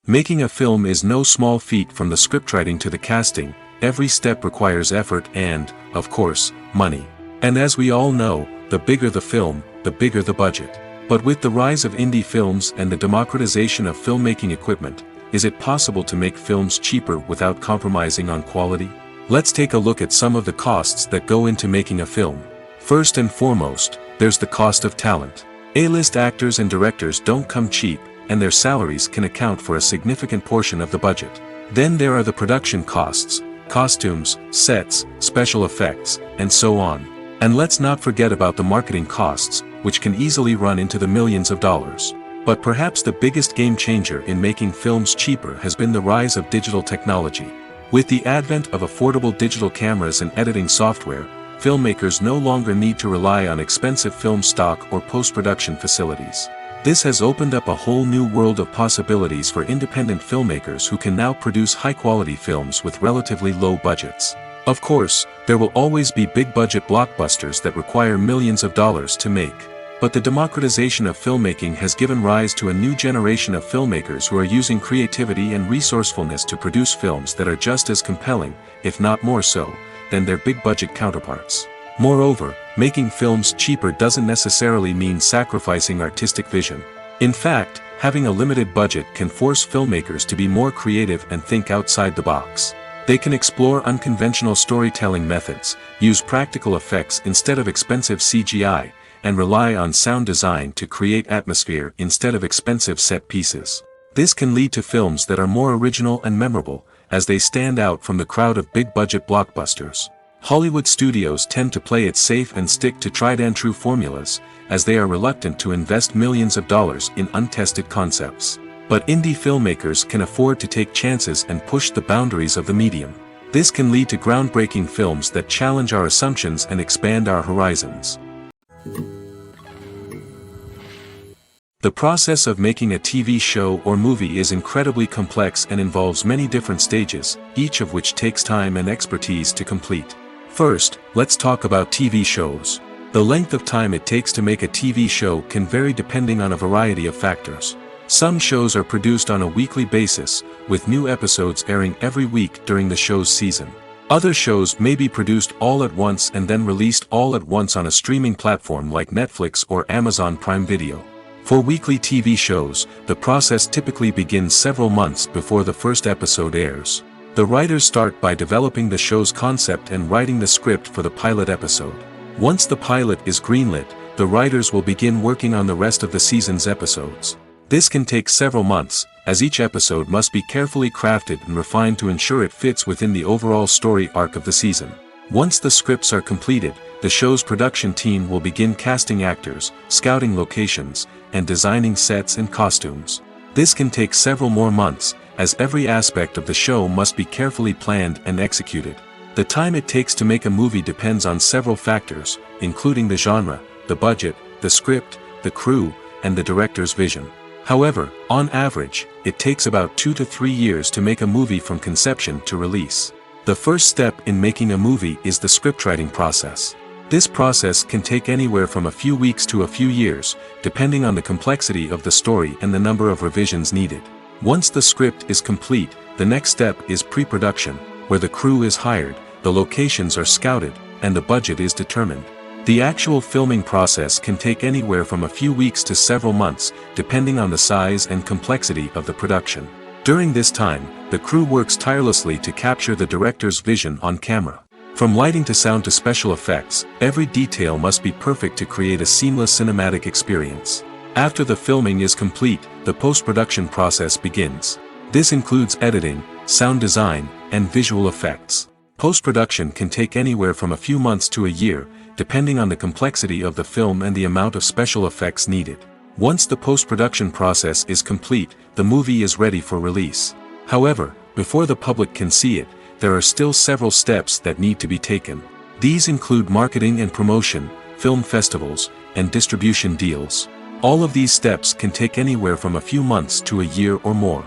Making a film is no small feat. From the scriptwriting to the casting, every step requires effort and, of course, money. And as we all know, the bigger the film, the bigger the budget. But with the rise of indie films and the democratization of filmmaking equipment, is it possible to make films cheaper without compromising on quality? Let's take a look at some of the costs that go into making a film. First and foremost, there's the cost of talent. A-list actors and directors don't come cheap, and their salaries can account for a significant portion of the budget. Then there are the production costs, costumes, sets, special effects, and so on. And let's not forget about the marketing costs, which can easily run into the millions of dollars. But perhaps the biggest game changer in making films cheaper has been the rise of digital technology. With the advent of affordable digital cameras and editing software, filmmakers no longer need to rely on expensive film stock or post-production facilities. This has opened up a whole new world of possibilities for independent filmmakers who can now produce high-quality films with relatively low budgets. Of course, there will always be big-budget blockbusters that require millions of dollars to make. But the democratization of filmmaking has given rise to a new generation of filmmakers who are using creativity and resourcefulness to produce films that are just as compelling, if not more so, than their big-budget counterparts. Moreover, making films cheaper doesn't necessarily mean sacrificing artistic vision. In fact, having a limited budget can force filmmakers to be more creative and think outside the box. They can explore unconventional storytelling methods, use practical effects instead of expensive CGI, and rely on sound design to create atmosphere instead of expensive set pieces. This can lead to films that are more original and memorable, as they stand out from the crowd of big-budget blockbusters. Hollywood studios tend to play it safe and stick to tried-and-true formulas, as they are reluctant to invest millions of dollars in untested concepts. But indie filmmakers can afford to take chances and push the boundaries of the medium. This can lead to groundbreaking films that challenge our assumptions and expand our horizons. The process of making a TV show or movie is incredibly complex and involves many different stages, each of which takes time and expertise to complete. First, let's talk about TV shows. The length of time it takes to make a TV show can vary depending on a variety of factors. Some shows are produced on a weekly basis, with new episodes airing every week during the show's season. Other shows may be produced all at once and then released all at once on a streaming platform like Netflix or Amazon Prime Video. For weekly TV shows, the process typically begins several months before the first episode airs. The writers start by developing the show's concept and writing the script for the pilot episode. Once the pilot is greenlit, the writers will begin working on the rest of the season's episodes. This can take several months, as each episode must be carefully crafted and refined to ensure it fits within the overall story arc of the season. Once the scripts are completed, the show's production team will begin casting actors, scouting locations, and designing sets and costumes. This can take several more months, as every aspect of the show must be carefully planned and executed. The time it takes to make a movie depends on several factors, including the genre, the budget, the script, the crew, and the director's vision. However, on average, it takes about 2 to 3 years to make a movie from conception to release. The first step in making a movie is the scriptwriting process. This process can take anywhere from a few weeks to a few years, depending on the complexity of the story and the number of revisions needed. Once the script is complete, the next step is pre-production, where the crew is hired, the locations are scouted, and the budget is determined. The actual filming process can take anywhere from a few weeks to several months, depending on the size and complexity of the production. During this time, the crew works tirelessly to capture the director's vision on camera. From lighting to sound to special effects, every detail must be perfect to create a seamless cinematic experience. After the filming is complete, the post-production process begins. This includes editing, sound design, and visual effects. Post-production can take anywhere from a few months to a year, depending on the complexity of the film and the amount of special effects needed. Once the post-production process is complete, the movie is ready for release. However, before the public can see it, there are still several steps that need to be taken. These include marketing and promotion, film festivals, and distribution deals. All of these steps can take anywhere from a few months to a year or more.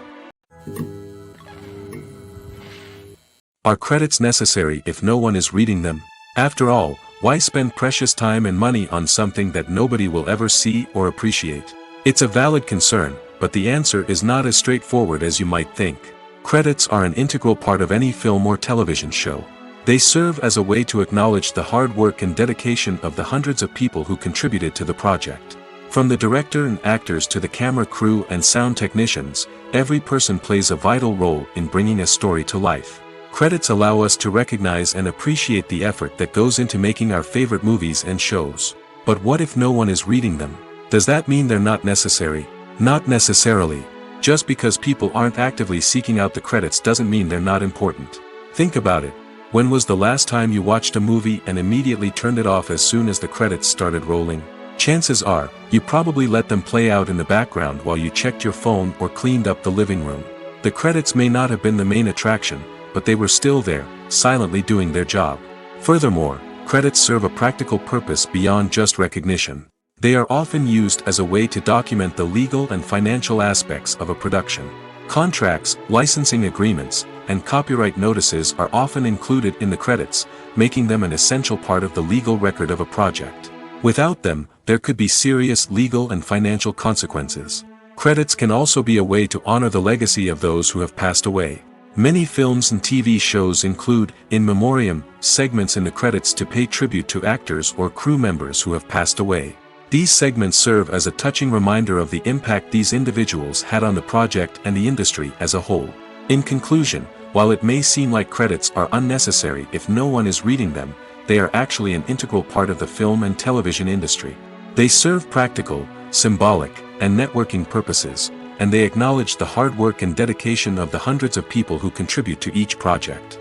Are credits necessary if no one is reading them? After all, why spend precious time and money on something that nobody will ever see or appreciate? It's a valid concern, but the answer is not as straightforward as you might think. Credits are an integral part of any film or television show. They serve as a way to acknowledge the hard work and dedication of the hundreds of people who contributed to the project. From the director and actors to the camera crew and sound technicians, every person plays a vital role in bringing a story to life. Credits allow us to recognize and appreciate the effort that goes into making our favorite movies and shows. But what if no one is reading them? Does that mean they're not necessary? Not necessarily. Just because people aren't actively seeking out the credits doesn't mean they're not important. Think about it. When was the last time you watched a movie and immediately turned it off as soon as the credits started rolling? Chances are, you probably let them play out in the background while you checked your phone or cleaned up the living room. The credits may not have been the main attraction, but they were still there, silently doing their job. Furthermore, credits serve a practical purpose beyond just recognition. They are often used as a way to document the legal and financial aspects of a production. Contracts, licensing agreements, and copyright notices are often included in the credits, making them an essential part of the legal record of a project. Without them, there could be serious legal and financial consequences. Credits can also be a way to honor the legacy of those who have passed away. Many films and TV shows include, in memoriam, segments in the credits to pay tribute to actors or crew members who have passed away. These segments serve as a touching reminder of the impact these individuals had on the project and the industry as a whole. In conclusion, while it may seem like credits are unnecessary if no one is reading them, they are actually an integral part of the film and television industry. They serve practical, symbolic, and networking purposes, and they acknowledge the hard work and dedication of the hundreds of people who contribute to each project.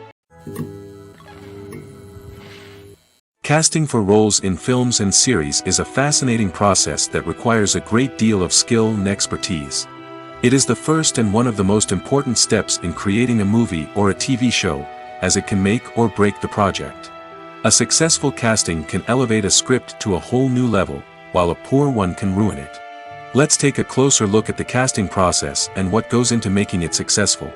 Casting for roles in films and series is a fascinating process that requires a great deal of skill and expertise. It is the first and one of the most important steps in creating a movie or a TV show, as it can make or break the project. A successful casting can elevate a script to a whole new level, while a poor one can ruin it. Let's take a closer look at the casting process and what goes into making it successful.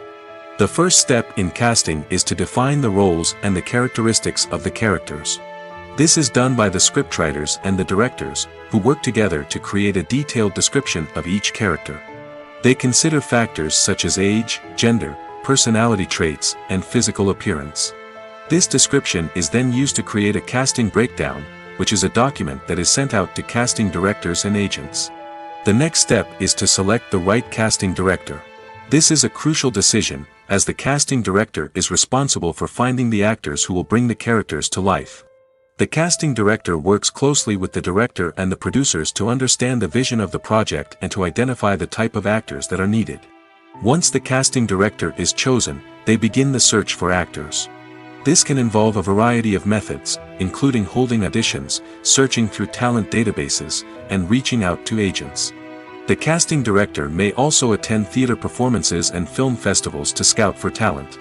The first step in casting is to define the roles and the characteristics of the characters. This is done by the scriptwriters and the directors, who work together to create a detailed description of each character. They consider factors such as age, gender, personality traits, and physical appearance. This description is then used to create a casting breakdown, which is a document that is sent out to casting directors and agents. The next step is to select the right casting director. This is a crucial decision, as the casting director is responsible for finding the actors who will bring the characters to life. The casting director works closely with the director and the producers to understand the vision of the project and to identify the type of actors that are needed. Once the casting director is chosen, they begin the search for actors. This can involve a variety of methods, including holding auditions, searching through talent databases, and reaching out to agents. The casting director may also attend theater performances and film festivals to scout for talent.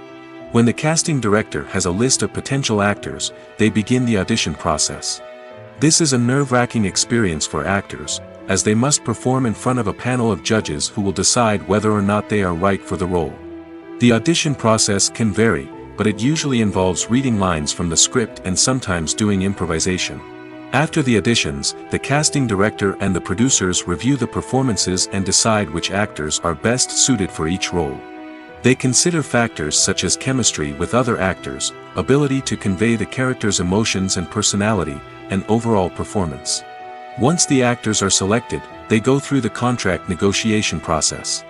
When the casting director has a list of potential actors, they begin the audition process. This is a nerve-wracking experience for actors, as they must perform in front of a panel of judges who will decide whether or not they are right for the role. The audition process can vary, but it usually involves reading lines from the script and sometimes doing improvisation. After the auditions, the casting director and the producers review the performances and decide which actors are best suited for each role. They consider factors such as chemistry with other actors, ability to convey the character's emotions and personality, and overall performance. Once the actors are selected, they go through the contract negotiation process.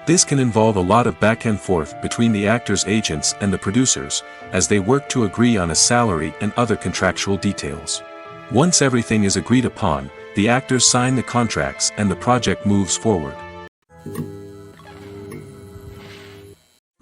This can involve a lot of back and forth between the actors' agents and the producers, as they work to agree on a salary and other contractual details. Once everything is agreed upon, the actors sign the contracts and the project moves forward.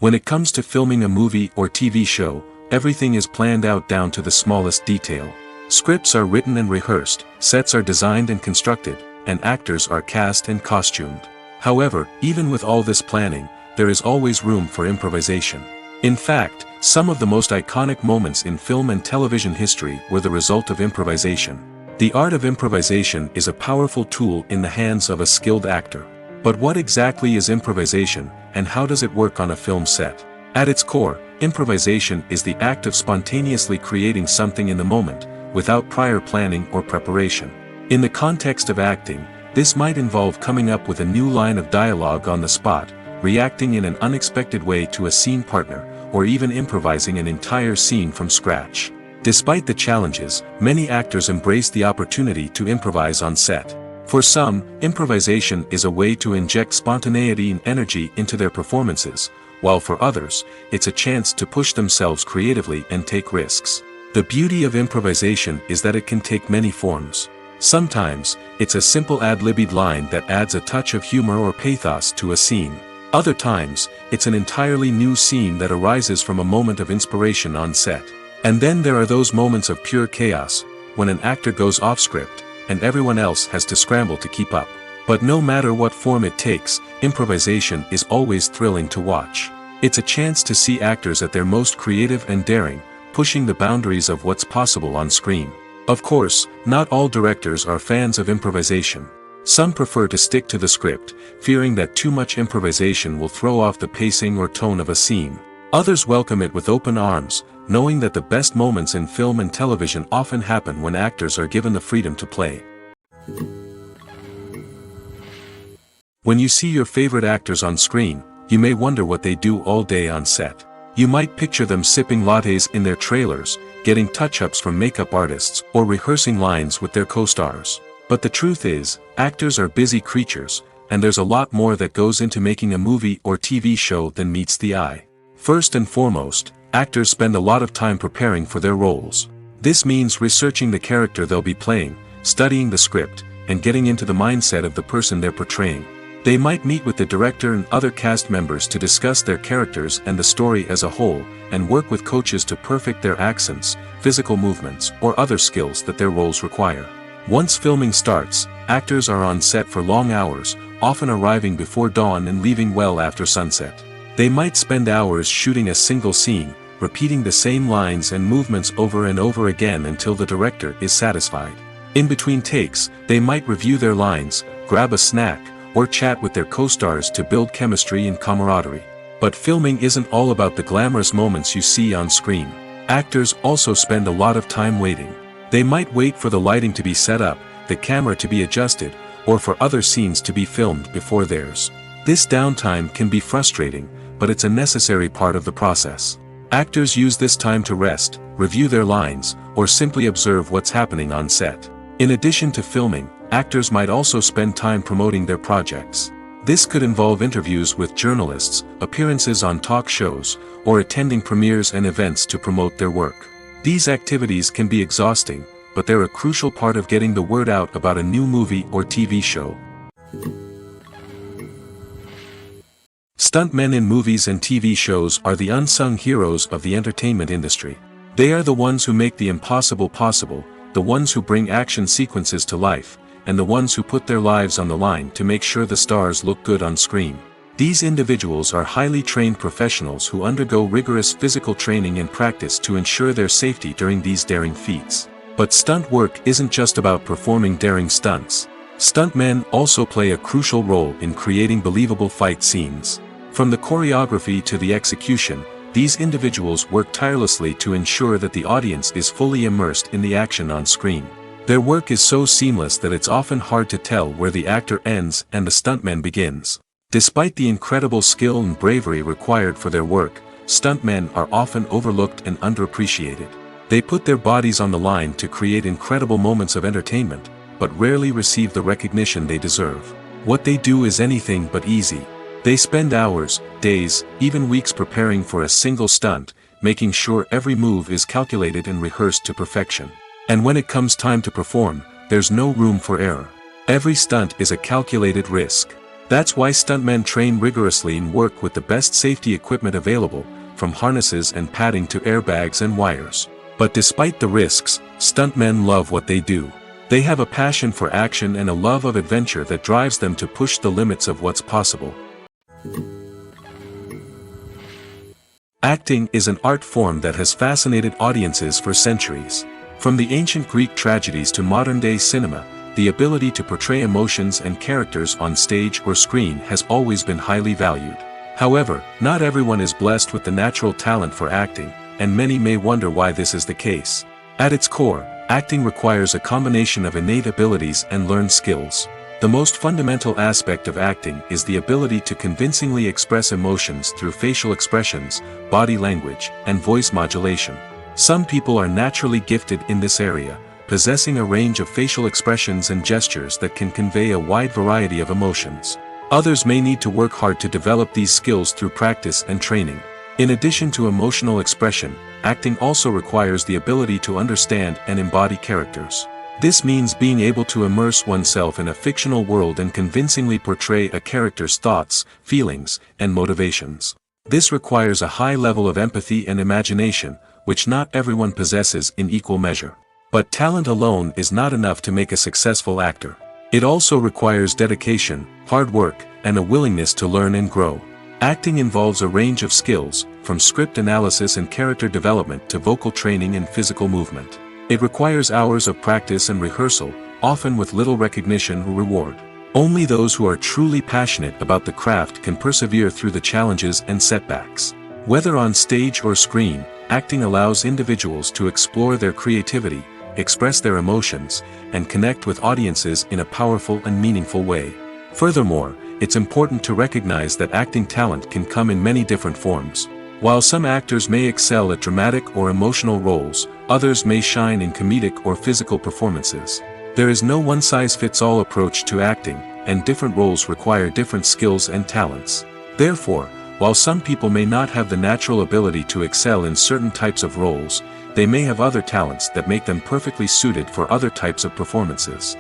When it comes to filming a movie or TV show, everything is planned out down to the smallest detail. Scripts are written and rehearsed, sets are designed and constructed, and actors are cast and costumed. However, even with all this planning, there is always room for improvisation. In fact, some of the most iconic moments in film and television history were the result of improvisation. The art of improvisation is a powerful tool in the hands of a skilled actor. But what exactly is improvisation, and how does it work on a film set? At its core, improvisation is the act of spontaneously creating something in the moment, without prior planning or preparation. In the context of acting, this might involve coming up with a new line of dialogue on the spot, reacting in an unexpected way to a scene partner, or even improvising an entire scene from scratch. Despite the challenges, many actors embrace the opportunity to improvise on set. For some, improvisation is a way to inject spontaneity and energy into their performances, while for others, it's a chance to push themselves creatively and take risks. The beauty of improvisation is that it can take many forms. Sometimes, it's a simple ad-libbed line that adds a touch of humor or pathos to a scene. Other times, it's an entirely new scene that arises from a moment of inspiration on set. And then there are those moments of pure chaos, when an actor goes off script, and everyone else has to scramble to keep up. But no matter what form it takes, improvisation is always thrilling to watch. It's a chance to see actors at their most creative and daring, pushing the boundaries of what's possible on screen. Of course, not all directors are fans of improvisation. Some prefer to stick to the script, fearing that too much improvisation will throw off the pacing or tone of a scene. Others welcome it with open arms, knowing that the best moments in film and television often happen when actors are given the freedom to play. When you see your favorite actors on screen, you may wonder what they do all day on set. You might picture them sipping lattes in their trailers, getting touch-ups from makeup artists, or rehearsing lines with their co-stars. But the truth is, actors are busy creatures, and there's a lot more that goes into making a movie or TV show than meets the eye. First and foremost, actors spend a lot of time preparing for their roles. This means researching the character they'll be playing, studying the script, and getting into the mindset of the person they're portraying. They might meet with the director and other cast members to discuss their characters and the story as a whole, and work with coaches to perfect their accents, physical movements, or other skills that their roles require. Once filming starts, actors are on set for long hours, often arriving before dawn and leaving well after sunset. They might spend hours shooting a single scene, repeating the same lines and movements over and over again until the director is satisfied. In between takes, they might review their lines, grab a snack, or chat with their co-stars to build chemistry and camaraderie. But filming isn't all about the glamorous moments you see on screen. Actors also spend a lot of time waiting. They might wait for the lighting to be set up, the camera to be adjusted, or for other scenes to be filmed before theirs. This downtime can be frustrating, but it's a necessary part of the process. Actors use this time to rest, review their lines, or simply observe what's happening on set. In addition to filming, actors might also spend time promoting their projects. This could involve interviews with journalists, appearances on talk shows, or attending premieres and events to promote their work. These activities can be exhausting, but they're a crucial part of getting the word out about a new movie or TV show. Stuntmen in movies and TV shows are the unsung heroes of the entertainment industry. They are the ones who make the impossible possible, the ones who bring action sequences to life, and the ones who put their lives on the line to make sure the stars look good on screen. These individuals are highly trained professionals who undergo rigorous physical training and practice to ensure their safety during these daring feats. But stunt work isn't just about performing daring stunts. Stuntmen also play a crucial role in creating believable fight scenes. From the choreography to the execution, these individuals work tirelessly to ensure that the audience is fully immersed in the action on screen. Their work is so seamless that it's often hard to tell where the actor ends and the stuntman begins. Despite the incredible skill and bravery required for their work, stuntmen are often overlooked and underappreciated. They put their bodies on the line to create incredible moments of entertainment, but rarely receive the recognition they deserve. What they do is anything but easy. They spend hours, days, even weeks preparing for a single stunt, making sure every move is calculated and rehearsed to perfection. And when it comes time to perform, there's no room for error. Every stunt is a calculated risk. That's why stuntmen train rigorously and work with the best safety equipment available, from harnesses and padding to airbags and wires. But despite the risks, stuntmen love what they do. They have a passion for action and a love of adventure that drives them to push the limits of what's possible. Acting is an art form that has fascinated audiences for centuries. From the ancient Greek tragedies to modern-day cinema, the ability to portray emotions and characters on stage or screen has always been highly valued. However, not everyone is blessed with the natural talent for acting, and many may wonder why this is the case. At its core, acting requires a combination of innate abilities and learned skills. The most fundamental aspect of acting is the ability to convincingly express emotions through facial expressions, body language, and voice modulation. Some people are naturally gifted in this area, possessing a range of facial expressions and gestures that can convey a wide variety of emotions. Others may need to work hard to develop these skills through practice and training. In addition to emotional expression, acting also requires the ability to understand and embody characters. This means being able to immerse oneself in a fictional world and convincingly portray a character's thoughts, feelings, and motivations. This requires a high level of empathy and imagination, which not everyone possesses in equal measure. But talent alone is not enough to make a successful actor. It also requires dedication, hard work, and a willingness to learn and grow. Acting involves a range of skills, from script analysis and character development to vocal training and physical movement. It requires hours of practice and rehearsal, often with little recognition or reward. Only those who are truly passionate about the craft can persevere through the challenges and setbacks. Whether on stage or screen, acting allows individuals to explore their creativity, express their emotions, and connect with audiences in a powerful and meaningful way. Furthermore, it's important to recognize that acting talent can come in many different forms. While some actors may excel at dramatic or emotional roles, others may shine in comedic or physical performances. There is no one-size-fits-all approach to acting, and different roles require different skills and talents. Therefore, while some people may not have the natural ability to excel in certain types of roles, they may have other talents that make them perfectly suited for other types of performances.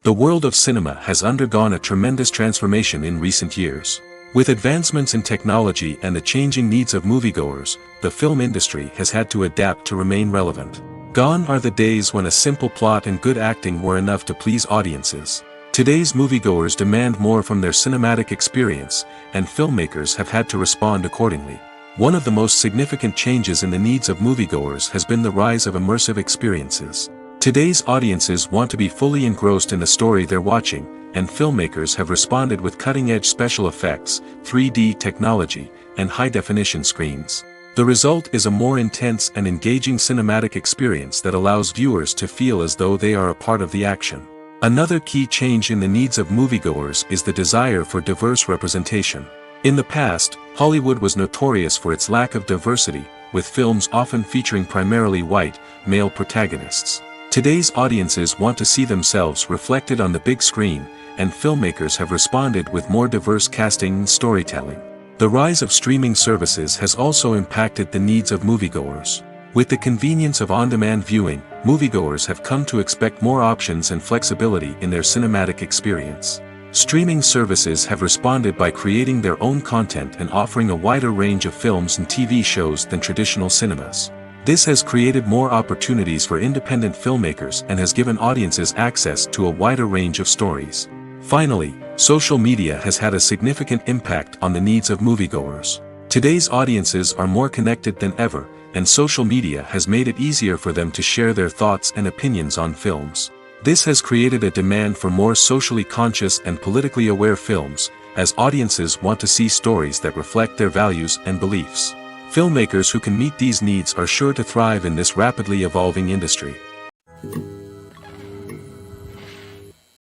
The world of cinema has undergone a tremendous transformation in recent years. With advancements in technology and the changing needs of moviegoers, the film industry has had to adapt to remain relevant. Gone are the days when a simple plot and good acting were enough to please audiences. Today's moviegoers demand more from their cinematic experience, and filmmakers have had to respond accordingly. One of the most significant changes in the needs of moviegoers has been the rise of immersive experiences. Today's audiences want to be fully engrossed in the story they're watching, and filmmakers have responded with cutting-edge special effects, 3D technology, and high-definition screens. The result is a more intense and engaging cinematic experience that allows viewers to feel as though they are a part of the action. Another key change in the needs of moviegoers is the desire for diverse representation. In the past, Hollywood was notorious for its lack of diversity, with films often featuring primarily white, male protagonists. Today's audiences want to see themselves reflected on the big screen, and filmmakers have responded with more diverse casting and storytelling. The rise of streaming services has also impacted the needs of moviegoers. With the convenience of on-demand viewing, moviegoers have come to expect more options and flexibility in their cinematic experience. Streaming services have responded by creating their own content and offering a wider range of films and TV shows than traditional cinemas. This has created more opportunities for independent filmmakers and has given audiences access to a wider range of stories. Finally, social media has had a significant impact on the needs of moviegoers. Today's audiences are more connected than ever, and social media has made it easier for them to share their thoughts and opinions on films. This has created a demand for more socially conscious and politically aware films, as audiences want to see stories that reflect their values and beliefs. Filmmakers who can meet these needs are sure to thrive in this rapidly evolving industry.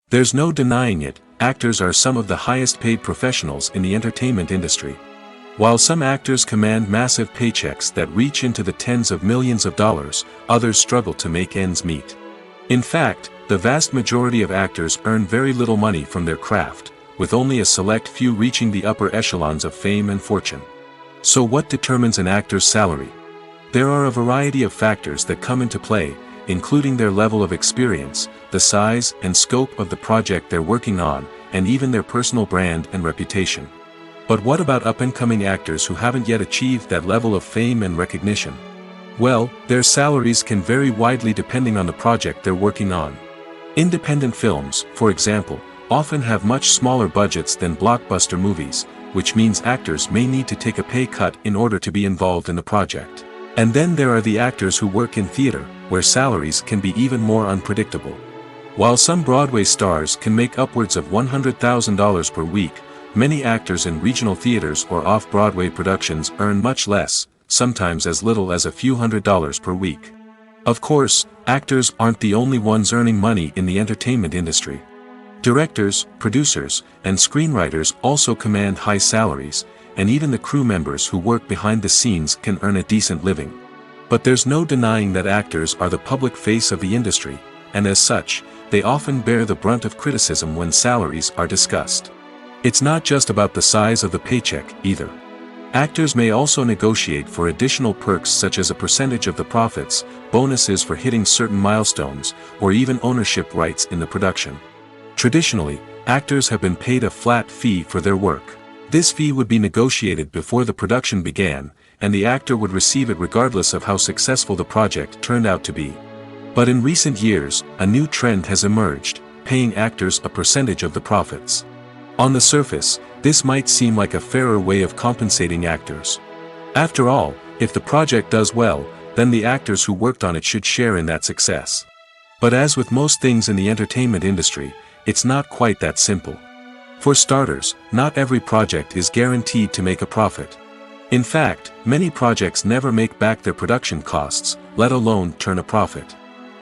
There's no denying it, actors are some of the highest paid professionals in the entertainment industry. While some actors command massive paychecks that reach into the tens of millions of dollars, others struggle to make ends meet. In fact, the vast majority of actors earn very little money from their craft, with only a select few reaching the upper echelons of fame and fortune. So what determines an actor's salary? There are a variety of factors that come into play, including their level of experience, the size and scope of the project they're working on, and even their personal brand and reputation. But what about up-and-coming actors who haven't yet achieved that level of fame and recognition? Well, their salaries can vary widely depending on the project they're working on. Independent films, for example, often have much smaller budgets than blockbuster movies, which means actors may need to take a pay cut in order to be involved in the project. And then there are the actors who work in theater, where salaries can be even more unpredictable. While some Broadway stars can make upwards of $100,000 per week, many actors in regional theaters or off-Broadway productions earn much less, sometimes as little as a few $100s per week. Of course, actors aren't the only ones earning money in the entertainment industry. Directors, producers, and screenwriters also command high salaries, and even the crew members who work behind the scenes can earn a decent living. But there's no denying that actors are the public face of the industry, and as such, they often bear the brunt of criticism when salaries are discussed. It's not just about the size of the paycheck, either. Actors may also negotiate for additional perks such as a percentage of the profits, bonuses for hitting certain milestones, or even ownership rights in the production. Traditionally, actors have been paid a flat fee for their work. This fee would be negotiated before the production began, and the actor would receive it regardless of how successful the project turned out to be. But in recent years, a new trend has emerged, paying actors a percentage of the profits. On the surface, this might seem like a fairer way of compensating actors. After all, if the project does well, then the actors who worked on it should share in that success. But as with most things in the entertainment industry, it's not quite that simple. For starters, not every project is guaranteed to make a profit. In fact, many projects never make back their production costs, let alone turn a profit.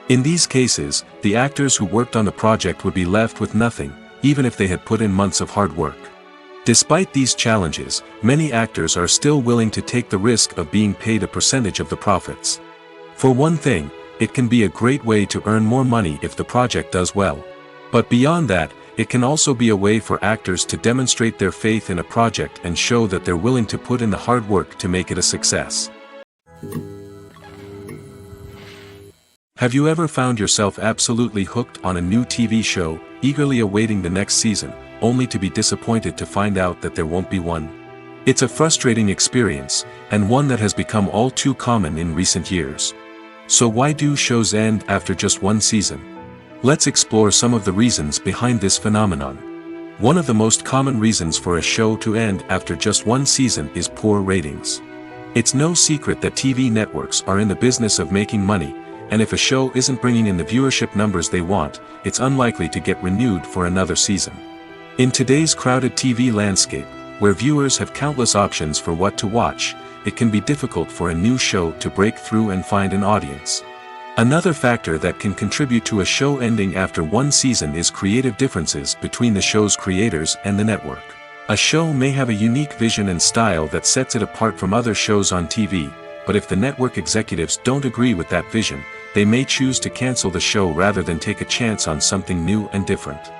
In these cases, the actors who worked on the project would be left with nothing, even if they had put in months of hard work. Despite these challenges, many actors are still willing to take the risk of being paid a percentage of the profits. For one thing, it can be a great way to earn more money if the project does well. But beyond that, it can also be a way for actors to demonstrate their faith in a project and show that they're willing to put in the hard work to make it a success. Have you ever found yourself absolutely hooked on a new TV show, eagerly awaiting the next season, only to be disappointed to find out that there won't be one? It's a frustrating experience, and one that has become all too common in recent years. So why do shows end after just one season? Let's explore some of the reasons behind this phenomenon. One of the most common reasons for a show to end after just one season is poor ratings. It's no secret that TV networks are in the business of making money, and if a show isn't bringing in the viewership numbers they want, it's unlikely to get renewed for another season. In today's crowded TV landscape, where viewers have countless options for what to watch, it can be difficult for a new show to break through and find an audience. Another factor that can contribute to a show ending after one season is creative differences between the show's creators and the network. A show may have a unique vision and style that sets it apart from other shows on TV, but if the network executives don't agree with that vision, they may choose to cancel the show rather than take a chance on something new and different.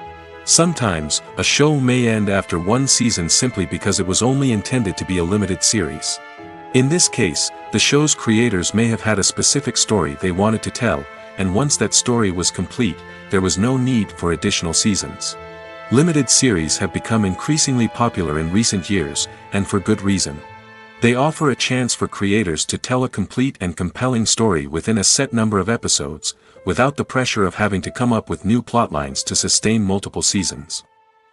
Sometimes, a show may end after one season simply because it was only intended to be a limited series. In this case, the show's creators may have had a specific story they wanted to tell, and once that story was complete, there was no need for additional seasons. Limited series have become increasingly popular in recent years, and for good reason. They offer a chance for creators to tell a complete and compelling story within a set number of episodes, without the pressure of having to come up with new plotlines to sustain multiple seasons.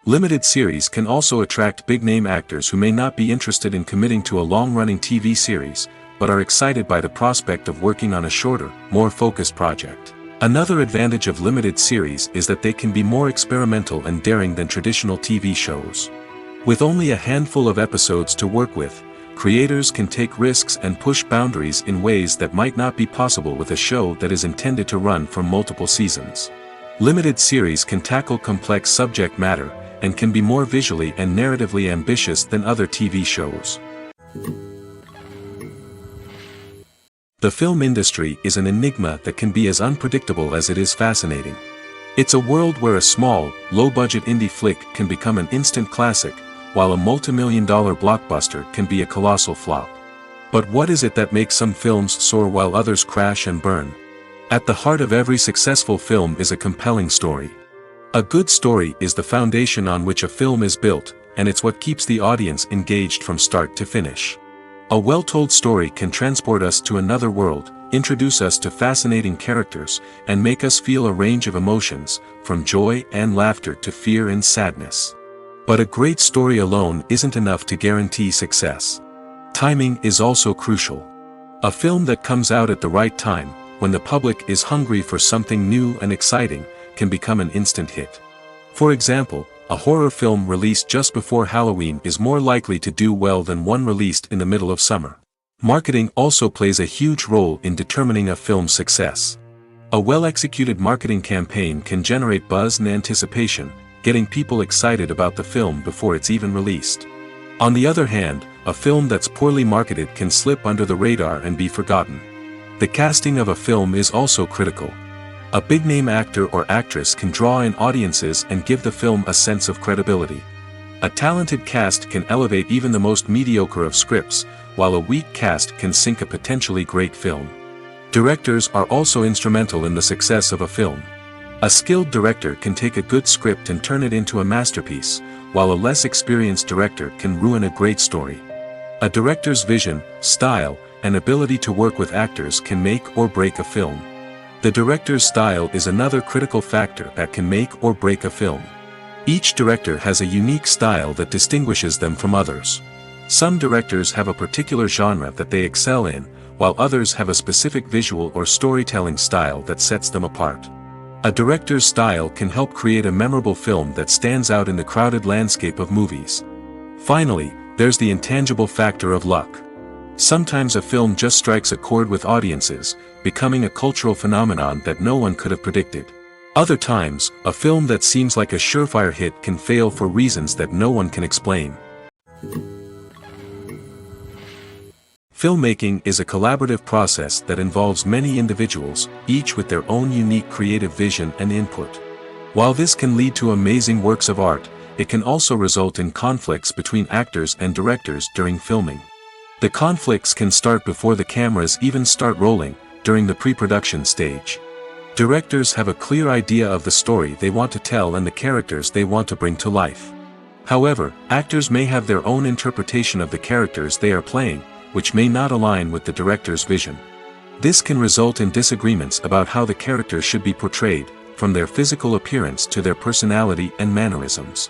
Limited series can also attract big-name actors who may not be interested in committing to a long-running TV series, but are excited by the prospect of working on a shorter, more focused project. Another advantage of limited series is that they can be more experimental and daring than traditional TV shows. With only a handful of episodes to work with, creators can take risks and push boundaries in ways that might not be possible with a show that is intended to run for multiple seasons. Limited series can tackle complex subject matter, and can be more visually and narratively ambitious than other TV shows. The film industry is an enigma that can be as unpredictable as it is fascinating. It's a world where a small, low-budget indie flick can become an instant classic, while a multi-million-dollar blockbuster can be a colossal flop. But what is it that makes some films soar while others crash and burn? At the heart of every successful film is a compelling story. A good story is the foundation on which a film is built, and it's what keeps the audience engaged from start to finish. A well-told story can transport us to another world, introduce us to fascinating characters, and make us feel a range of emotions, from joy and laughter to fear and sadness. But a great story alone isn't enough to guarantee success. Timing is also crucial. A film that comes out at the right time, when the public is hungry for something new and exciting, can become an instant hit. For example, a horror film released just before Halloween is more likely to do well than one released in the middle of summer. Marketing also plays a huge role in determining a film's success. A well-executed marketing campaign can generate buzz and anticipation, getting people excited about the film before it's even released. On the other hand, a film that's poorly marketed can slip under the radar and be forgotten. The casting of a film is also critical. A big-name actor or actress can draw in audiences and give the film a sense of credibility. A talented cast can elevate even the most mediocre of scripts, while a weak cast can sink a potentially great film. Directors are also instrumental in the success of a film. A skilled director can take a good script and turn it into a masterpiece, while a less experienced director can ruin a great story. A director's vision, style, and ability to work with actors can make or break a film. The director's style is another critical factor that can make or break a film. Each director has a unique style that distinguishes them from others. Some directors have a particular genre that they excel in, while others have a specific visual or storytelling style that sets them apart. A director's style can help create a memorable film that stands out in the crowded landscape of movies. Finally, there's the intangible factor of luck. Sometimes a film just strikes a chord with audiences, becoming a cultural phenomenon that no one could have predicted. Other times, a film that seems like a surefire hit can fail for reasons that no one can explain. Filmmaking is a collaborative process that involves many individuals, each with their own unique creative vision and input. While this can lead to amazing works of art, it can also result in conflicts between actors and directors during filming. The conflicts can start before the cameras even start rolling, during the pre-production stage. Directors have a clear idea of the story they want to tell and the characters they want to bring to life. However, actors may have their own interpretation of the characters they are playing, which may not align with the director's vision. This can result in disagreements about how the characters should be portrayed, from their physical appearance to their personality and mannerisms.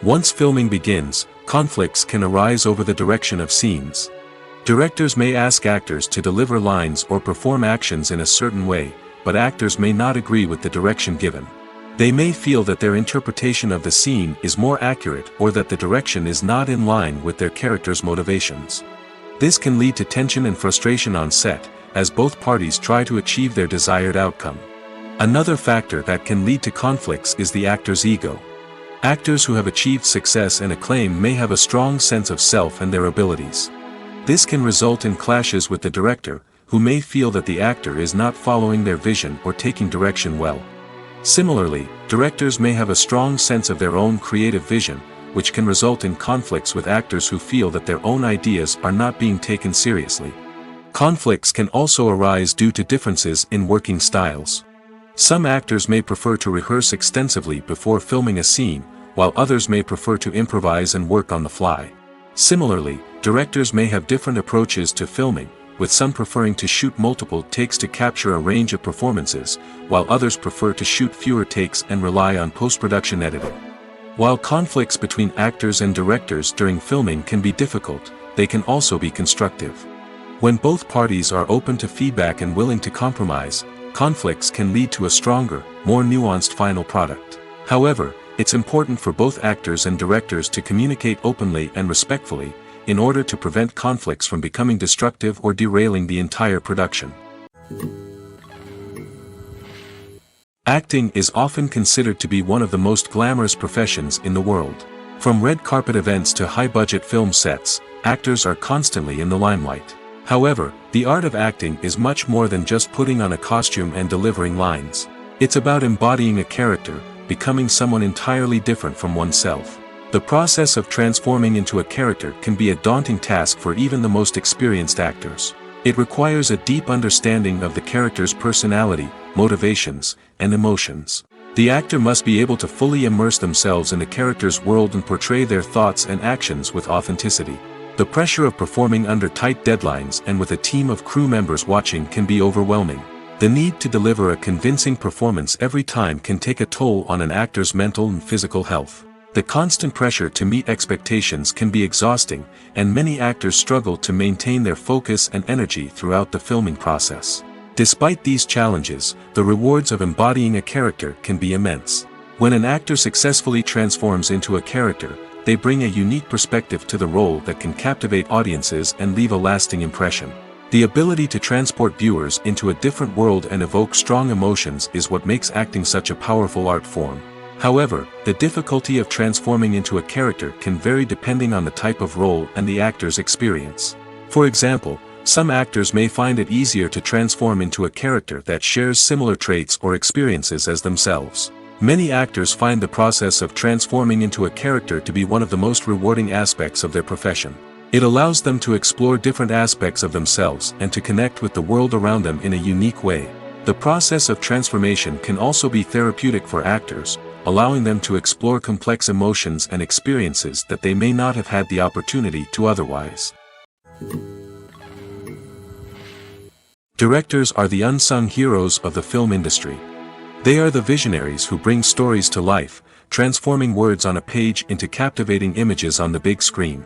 Once filming begins, conflicts can arise over the direction of scenes. Directors may ask actors to deliver lines or perform actions in a certain way, but actors may not agree with the direction given. They may feel that their interpretation of the scene is more accurate or that the direction is not in line with their character's motivations. This can lead to tension and frustration on set, as both parties try to achieve their desired outcome. Another factor that can lead to conflicts is the actor's ego. Actors who have achieved success and acclaim may have a strong sense of self and their abilities. This can result in clashes with the director, who may feel that the actor is not following their vision or taking direction well. Similarly, directors may have a strong sense of their own creative vision, which can result in conflicts with actors who feel that their own ideas are not being taken seriously. Conflicts can also arise due to differences in working styles. Some actors may prefer to rehearse extensively before filming a scene, while others may prefer to improvise and work on the fly. Similarly, directors may have different approaches to filming, with some preferring to shoot multiple takes to capture a range of performances, while others prefer to shoot fewer takes and rely on post-production editing. While conflicts between actors and directors during filming can be difficult, they can also be constructive. When both parties are open to feedback and willing to compromise, conflicts can lead to a stronger, more nuanced final product. However, it's important for both actors and directors to communicate openly and respectfully, in order to prevent conflicts from becoming destructive or derailing the entire production. Acting is often considered to be one of the most glamorous professions in the world. From red carpet events to high-budget film sets, actors are constantly in the limelight. However, the art of acting is much more than just putting on a costume and delivering lines. It's about embodying a character, becoming someone entirely different from oneself. The process of transforming into a character can be a daunting task for even the most experienced actors. It requires a deep understanding of the character's personality, motivations, and emotions. The actor must be able to fully immerse themselves in the character's world and portray their thoughts and actions with authenticity. The pressure of performing under tight deadlines and with a team of crew members watching can be overwhelming. The need to deliver a convincing performance every time can take a toll on an actor's mental and physical health. The constant pressure to meet expectations can be exhausting, and many actors struggle to maintain their focus and energy throughout the filming process. Despite these challenges, the rewards of embodying a character can be immense. When an actor successfully transforms into a character, they bring a unique perspective to the role that can captivate audiences and leave a lasting impression. The ability to transport viewers into a different world and evoke strong emotions is what makes acting such a powerful art form. However, the difficulty of transforming into a character can vary depending on the type of role and the actor's experience. For example, some actors may find it easier to transform into a character that shares similar traits or experiences as themselves. Many actors find the process of transforming into a character to be one of the most rewarding aspects of their profession. It allows them to explore different aspects of themselves and to connect with the world around them in a unique way. The process of transformation can also be therapeutic for actors, allowing them to explore complex emotions and experiences that they may not have had the opportunity to otherwise. Directors are the unsung heroes of the film industry. They are the visionaries who bring stories to life, transforming words on a page into captivating images on the big screen.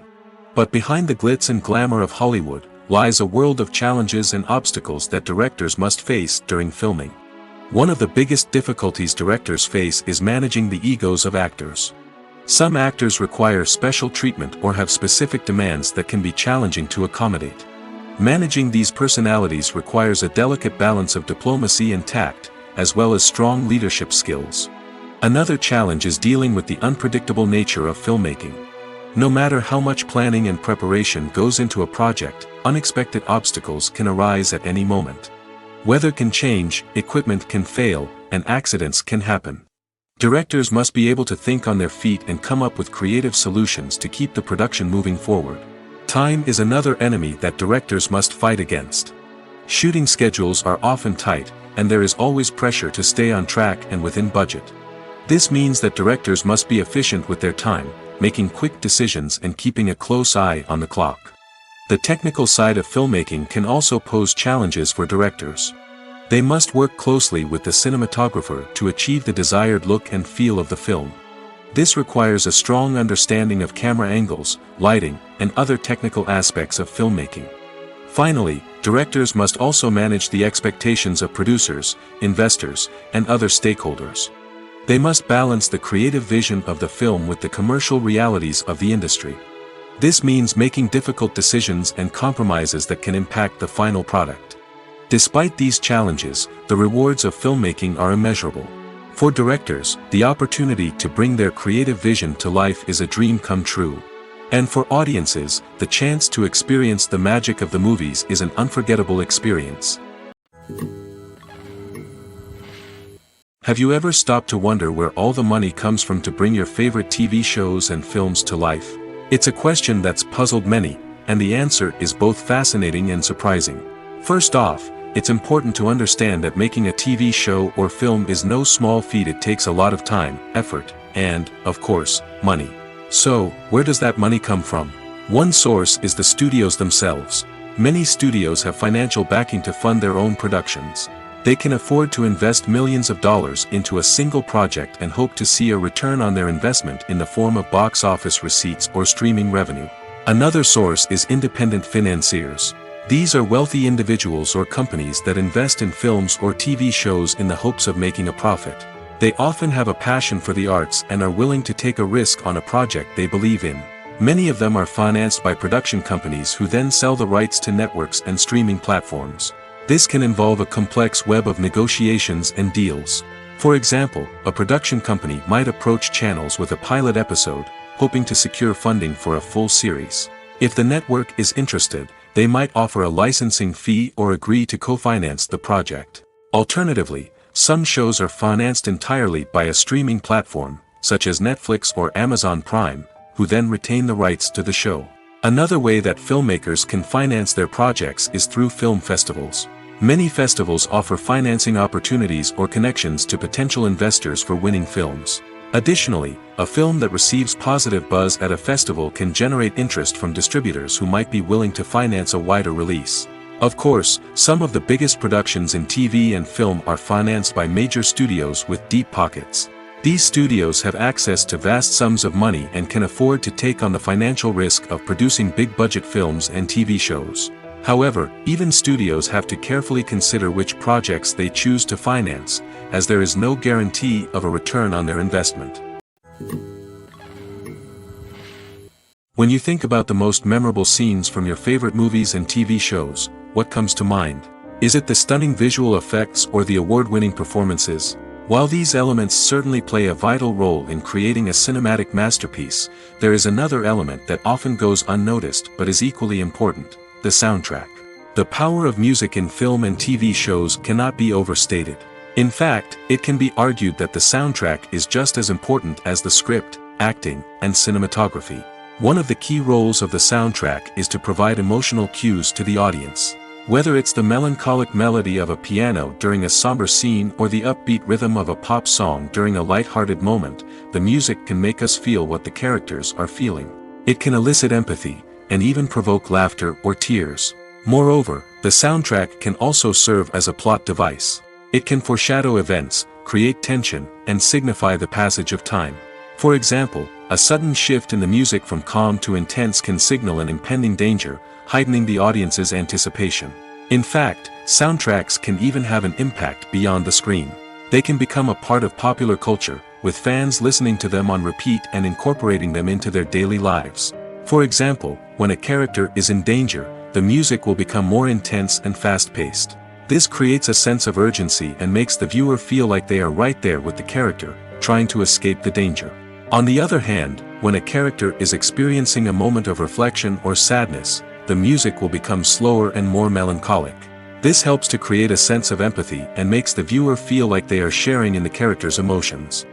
But behind the glitz and glamour of Hollywood, lies a world of challenges and obstacles that directors must face during filming. One of the biggest difficulties directors face is managing the egos of actors. Some actors require special treatment or have specific demands that can be challenging to accommodate. Managing these personalities requires a delicate balance of diplomacy and tact, as well as strong leadership skills. Another challenge is dealing with the unpredictable nature of filmmaking. No matter how much planning and preparation goes into a project, unexpected obstacles can arise at any moment. Weather can change, equipment can fail, and accidents can happen. Directors must be able to think on their feet and come up with creative solutions to keep the production moving forward. Time is another enemy that directors must fight against. Shooting schedules are often tight, and there is always pressure to stay on track and within budget. This means that directors must be efficient with their time, making quick decisions and keeping a close eye on the clock. The technical side of filmmaking can also pose challenges for directors. They must work closely with the cinematographer to achieve the desired look and feel of the film. This requires a strong understanding of camera angles, lighting, and other technical aspects of filmmaking. Finally, directors must also manage the expectations of producers, investors, and other stakeholders. They must balance the creative vision of the film with the commercial realities of the industry. This means making difficult decisions and compromises that can impact the final product. Despite these challenges, the rewards of filmmaking are immeasurable. For directors, the opportunity to bring their creative vision to life is a dream come true. And for audiences, the chance to experience the magic of the movies is an unforgettable experience. Have you ever stopped to wonder where all the money comes from to bring your favorite TV shows and films to life? It's a question that's puzzled many, and the answer is both fascinating and surprising. First off, it's important to understand that making a TV show or film is no small feat. It takes a lot of time, effort, and, of course, money. So, where does that money come from? One source is the studios themselves. Many studios have financial backing to fund their own productions. They can afford to invest millions of dollars into a single project and hope to see a return on their investment in the form of box office receipts or streaming revenue. Another source is independent financiers. These are wealthy individuals or companies that invest in films or TV shows in the hopes of making a profit. They often have a passion for the arts and are willing to take a risk on a project they believe in. Many of them are financed by production companies who then sell the rights to networks and streaming platforms. This can involve a complex web of negotiations and deals. For example, a production company might approach channels with a pilot episode, hoping to secure funding for a full series. If the network is interested, they might offer a licensing fee or agree to co-finance the project. Alternatively, some shows are financed entirely by a streaming platform, such as Netflix or Amazon Prime, who then retain the rights to the show. Another way that filmmakers can finance their projects is through film festivals. Many festivals offer financing opportunities or connections to potential investors for winning films. Additionally, a film that receives positive buzz at a festival can generate interest from distributors who might be willing to finance a wider release. Of course, some of the biggest productions in TV and film are financed by major studios with deep pockets. These studios have access to vast sums of money and can afford to take on the financial risk of producing big-budget films and TV shows. However, even studios have to carefully consider which projects they choose to finance, as there is no guarantee of a return on their investment. When you think about the most memorable scenes from your favorite movies and TV shows, what comes to mind? Is it the stunning visual effects or the award-winning performances? While these elements certainly play a vital role in creating a cinematic masterpiece, there is another element that often goes unnoticed but is equally important: the soundtrack. The power of music in film and TV shows cannot be overstated. In fact, it can be argued that the soundtrack is just as important as the script, acting, and cinematography. One of the key roles of the soundtrack is to provide emotional cues to the audience. Whether it's the melancholic melody of a piano during a somber scene or the upbeat rhythm of a pop song during a light-hearted moment, the music can make us feel what the characters are feeling. It can elicit empathy, and even provoke laughter or tears. Moreover, the soundtrack can also serve as a plot device. It can foreshadow events, create tension, and signify the passage of time. For example, a sudden shift in the music from calm to intense can signal an impending danger, heightening the audience's anticipation. In fact, soundtracks can even have an impact beyond the screen. They can become a part of popular culture, with fans listening to them on repeat and incorporating them into their daily lives. For example, when a character is in danger, the music will become more intense and fast-paced. This creates a sense of urgency and makes the viewer feel like they are right there with the character, trying to escape the danger. On the other hand, when a character is experiencing a moment of reflection or sadness, the music will become slower and more melancholic. This helps to create a sense of empathy and makes the viewer feel like they are sharing in the character's emotions.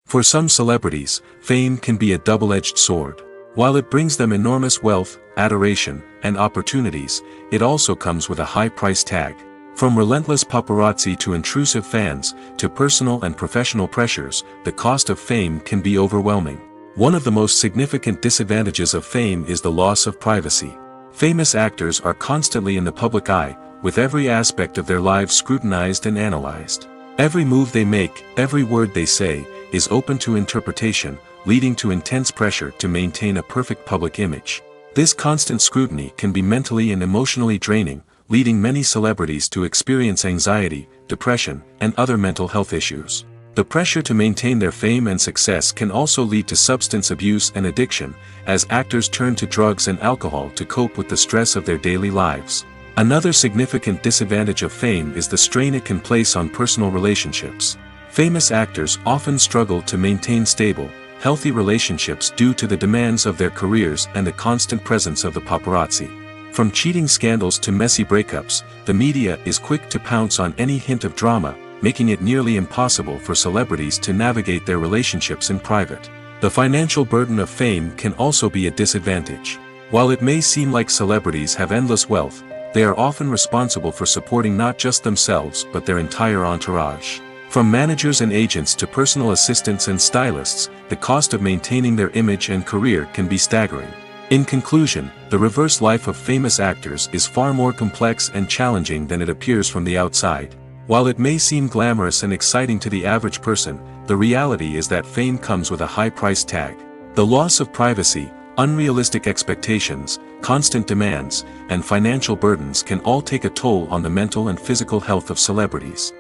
For some celebrities, fame can be a double-edged sword. While it brings them enormous wealth, adoration, and opportunities, it also comes with a high price tag. From relentless paparazzi to intrusive fans, to personal and professional pressures, the cost of fame can be overwhelming. One of the most significant disadvantages of fame is the loss of privacy. Famous actors are constantly in the public eye, with every aspect of their lives scrutinized and analyzed. Every move they make, every word they say, is open to interpretation, leading to intense pressure to maintain a perfect public image. This constant scrutiny can be mentally and emotionally draining, leading many celebrities to experience anxiety, depression, and other mental health issues. The pressure to maintain their fame and success can also lead to substance abuse and addiction, as actors turn to drugs and alcohol to cope with the stress of their daily lives. Another significant disadvantage of fame is the strain it can place on personal relationships. Famous actors often struggle to maintain stable, healthy relationships due to the demands of their careers and the constant presence of the paparazzi. From cheating scandals to messy breakups, the media is quick to pounce on any hint of drama, making it nearly impossible for celebrities to navigate their relationships in private. The financial burden of fame can also be a disadvantage. While it may seem like celebrities have endless wealth, they are often responsible for supporting not just themselves but their entire entourage. From managers and agents to personal assistants and stylists, the cost of maintaining their image and career can be staggering. In conclusion, the reverse life of famous actors is far more complex and challenging than it appears from the outside. While it may seem glamorous and exciting to the average person, the reality is that fame comes with a high price tag. The loss of privacy, unrealistic expectations, constant demands, and financial burdens can all take a toll on the mental and physical health of celebrities.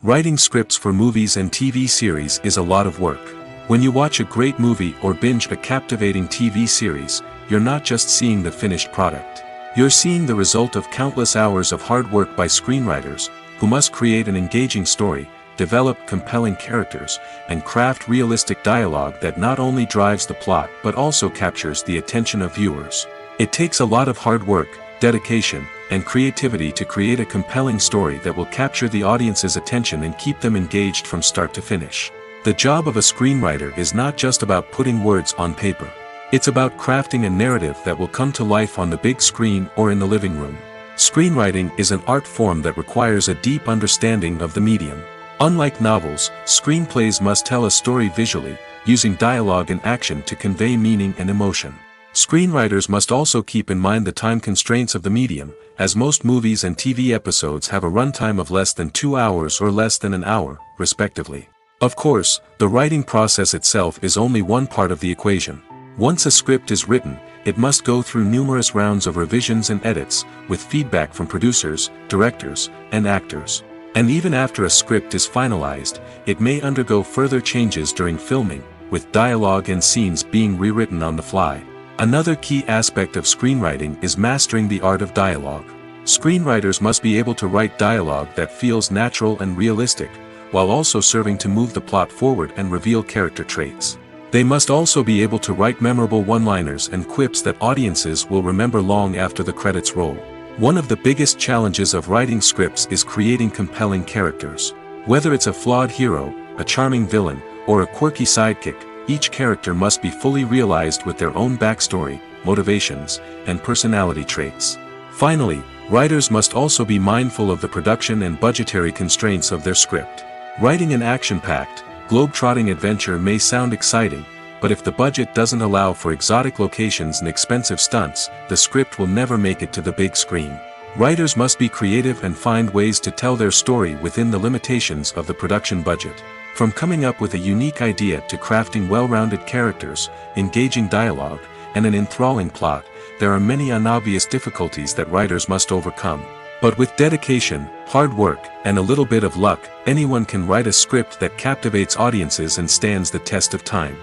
Writing scripts for movies and TV series is a lot of work. When you watch a great movie or binge a captivating TV series, you're not just seeing the finished product. You're seeing the result of countless hours of hard work by screenwriters, who must create an engaging story, develop compelling characters, and craft realistic dialogue that not only drives the plot but also captures the attention of viewers. It takes a lot of hard work, dedication, and creativity to create a compelling story that will capture the audience's attention and keep them engaged from start to finish. The job of a screenwriter is not just about putting words on paper. It's about crafting a narrative that will come to life on the big screen or in the living room. Screenwriting is an art form that requires a deep understanding of the medium. Unlike novels, screenplays must tell a story visually, using dialogue and action to convey meaning and emotion. Screenwriters must also keep in mind the time constraints of the medium, as most movies and TV episodes have a runtime of less than 2 hours or less than an hour, respectively. Of course, the writing process itself is only one part of the equation. Once a script is written, it must go through numerous rounds of revisions and edits, with feedback from producers, directors, and actors. And even after a script is finalized, it may undergo further changes during filming, with dialogue and scenes being rewritten on the fly. Another key aspect of screenwriting is mastering the art of dialogue. Screenwriters must be able to write dialogue that feels natural and realistic, while also serving to move the plot forward and reveal character traits. They must also be able to write memorable one-liners and quips that audiences will remember long after the credits roll. One of the biggest challenges of writing scripts is creating compelling characters. Whether it's a flawed hero, a charming villain, or a quirky sidekick, each character must be fully realized with their own backstory, motivations, and personality traits. Finally, writers must also be mindful of the production and budgetary constraints of their script. Writing an action-packed, globe-trotting adventure may sound exciting, but if the budget doesn't allow for exotic locations and expensive stunts, the script will never make it to the big screen. Writers must be creative and find ways to tell their story within the limitations of the production budget. From coming up with a unique idea to crafting well-rounded characters, engaging dialogue, and an enthralling plot, there are many unobvious difficulties that writers must overcome. But with dedication, hard work, and a little bit of luck, anyone can write a script that captivates audiences and stands the test of time.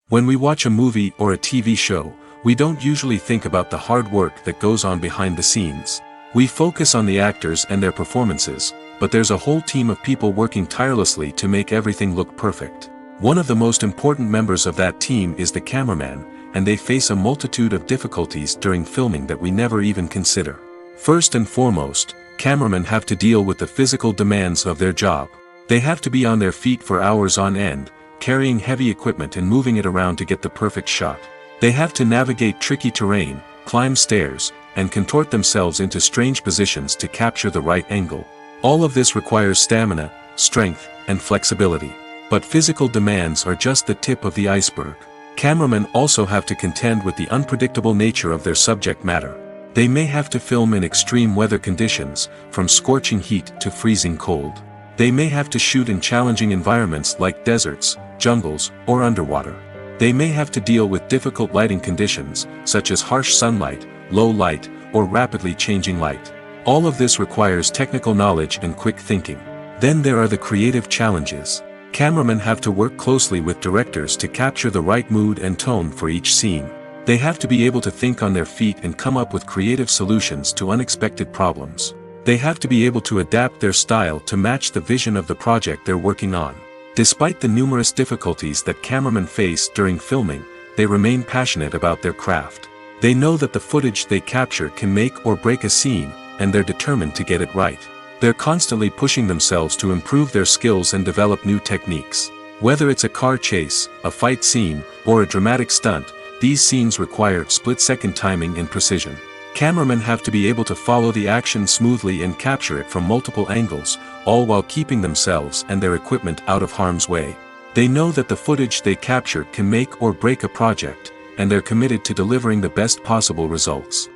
When we watch a movie or a TV show, we don't usually think about the hard work that goes on behind the scenes. We focus on the actors and their performances, but there's a whole team of people working tirelessly to make everything look perfect. One of the most important members of that team is the cameraman, and they face a multitude of difficulties during filming that we never even consider. First and foremost, cameramen have to deal with the physical demands of their job. They have to be on their feet for hours on end, carrying heavy equipment and moving it around to get the perfect shot. They have to navigate tricky terrain, climb stairs, and contort themselves into strange positions to capture the right angle. All of this requires stamina, strength, and flexibility. But physical demands are just the tip of the iceberg. Cameramen also have to contend with the unpredictable nature of their subject matter. They may have to film in extreme weather conditions, from scorching heat to freezing cold. They may have to shoot in challenging environments like deserts, jungles, or underwater. They may have to deal with difficult lighting conditions, such as harsh sunlight, low light, or rapidly changing light. All of this requires technical knowledge and quick thinking. Then there are the creative challenges. Cameramen have to work closely with directors to capture the right mood and tone for each scene. They have to be able to think on their feet and come up with creative solutions to unexpected problems. They have to be able to adapt their style to match the vision of the project they're working on. Despite the numerous difficulties that cameramen face during filming, they remain passionate about their craft. They know that the footage they capture can make or break a scene, and they're determined to get it right. They're constantly pushing themselves to improve their skills and develop new techniques. Whether it's a car chase, a fight scene, or a dramatic stunt, these scenes require split-second timing and precision. Cameramen have to be able to follow the action smoothly and capture it from multiple angles, all while keeping themselves and their equipment out of harm's way. They know that the footage they capture can make or break a project, and they're committed to delivering the best possible results.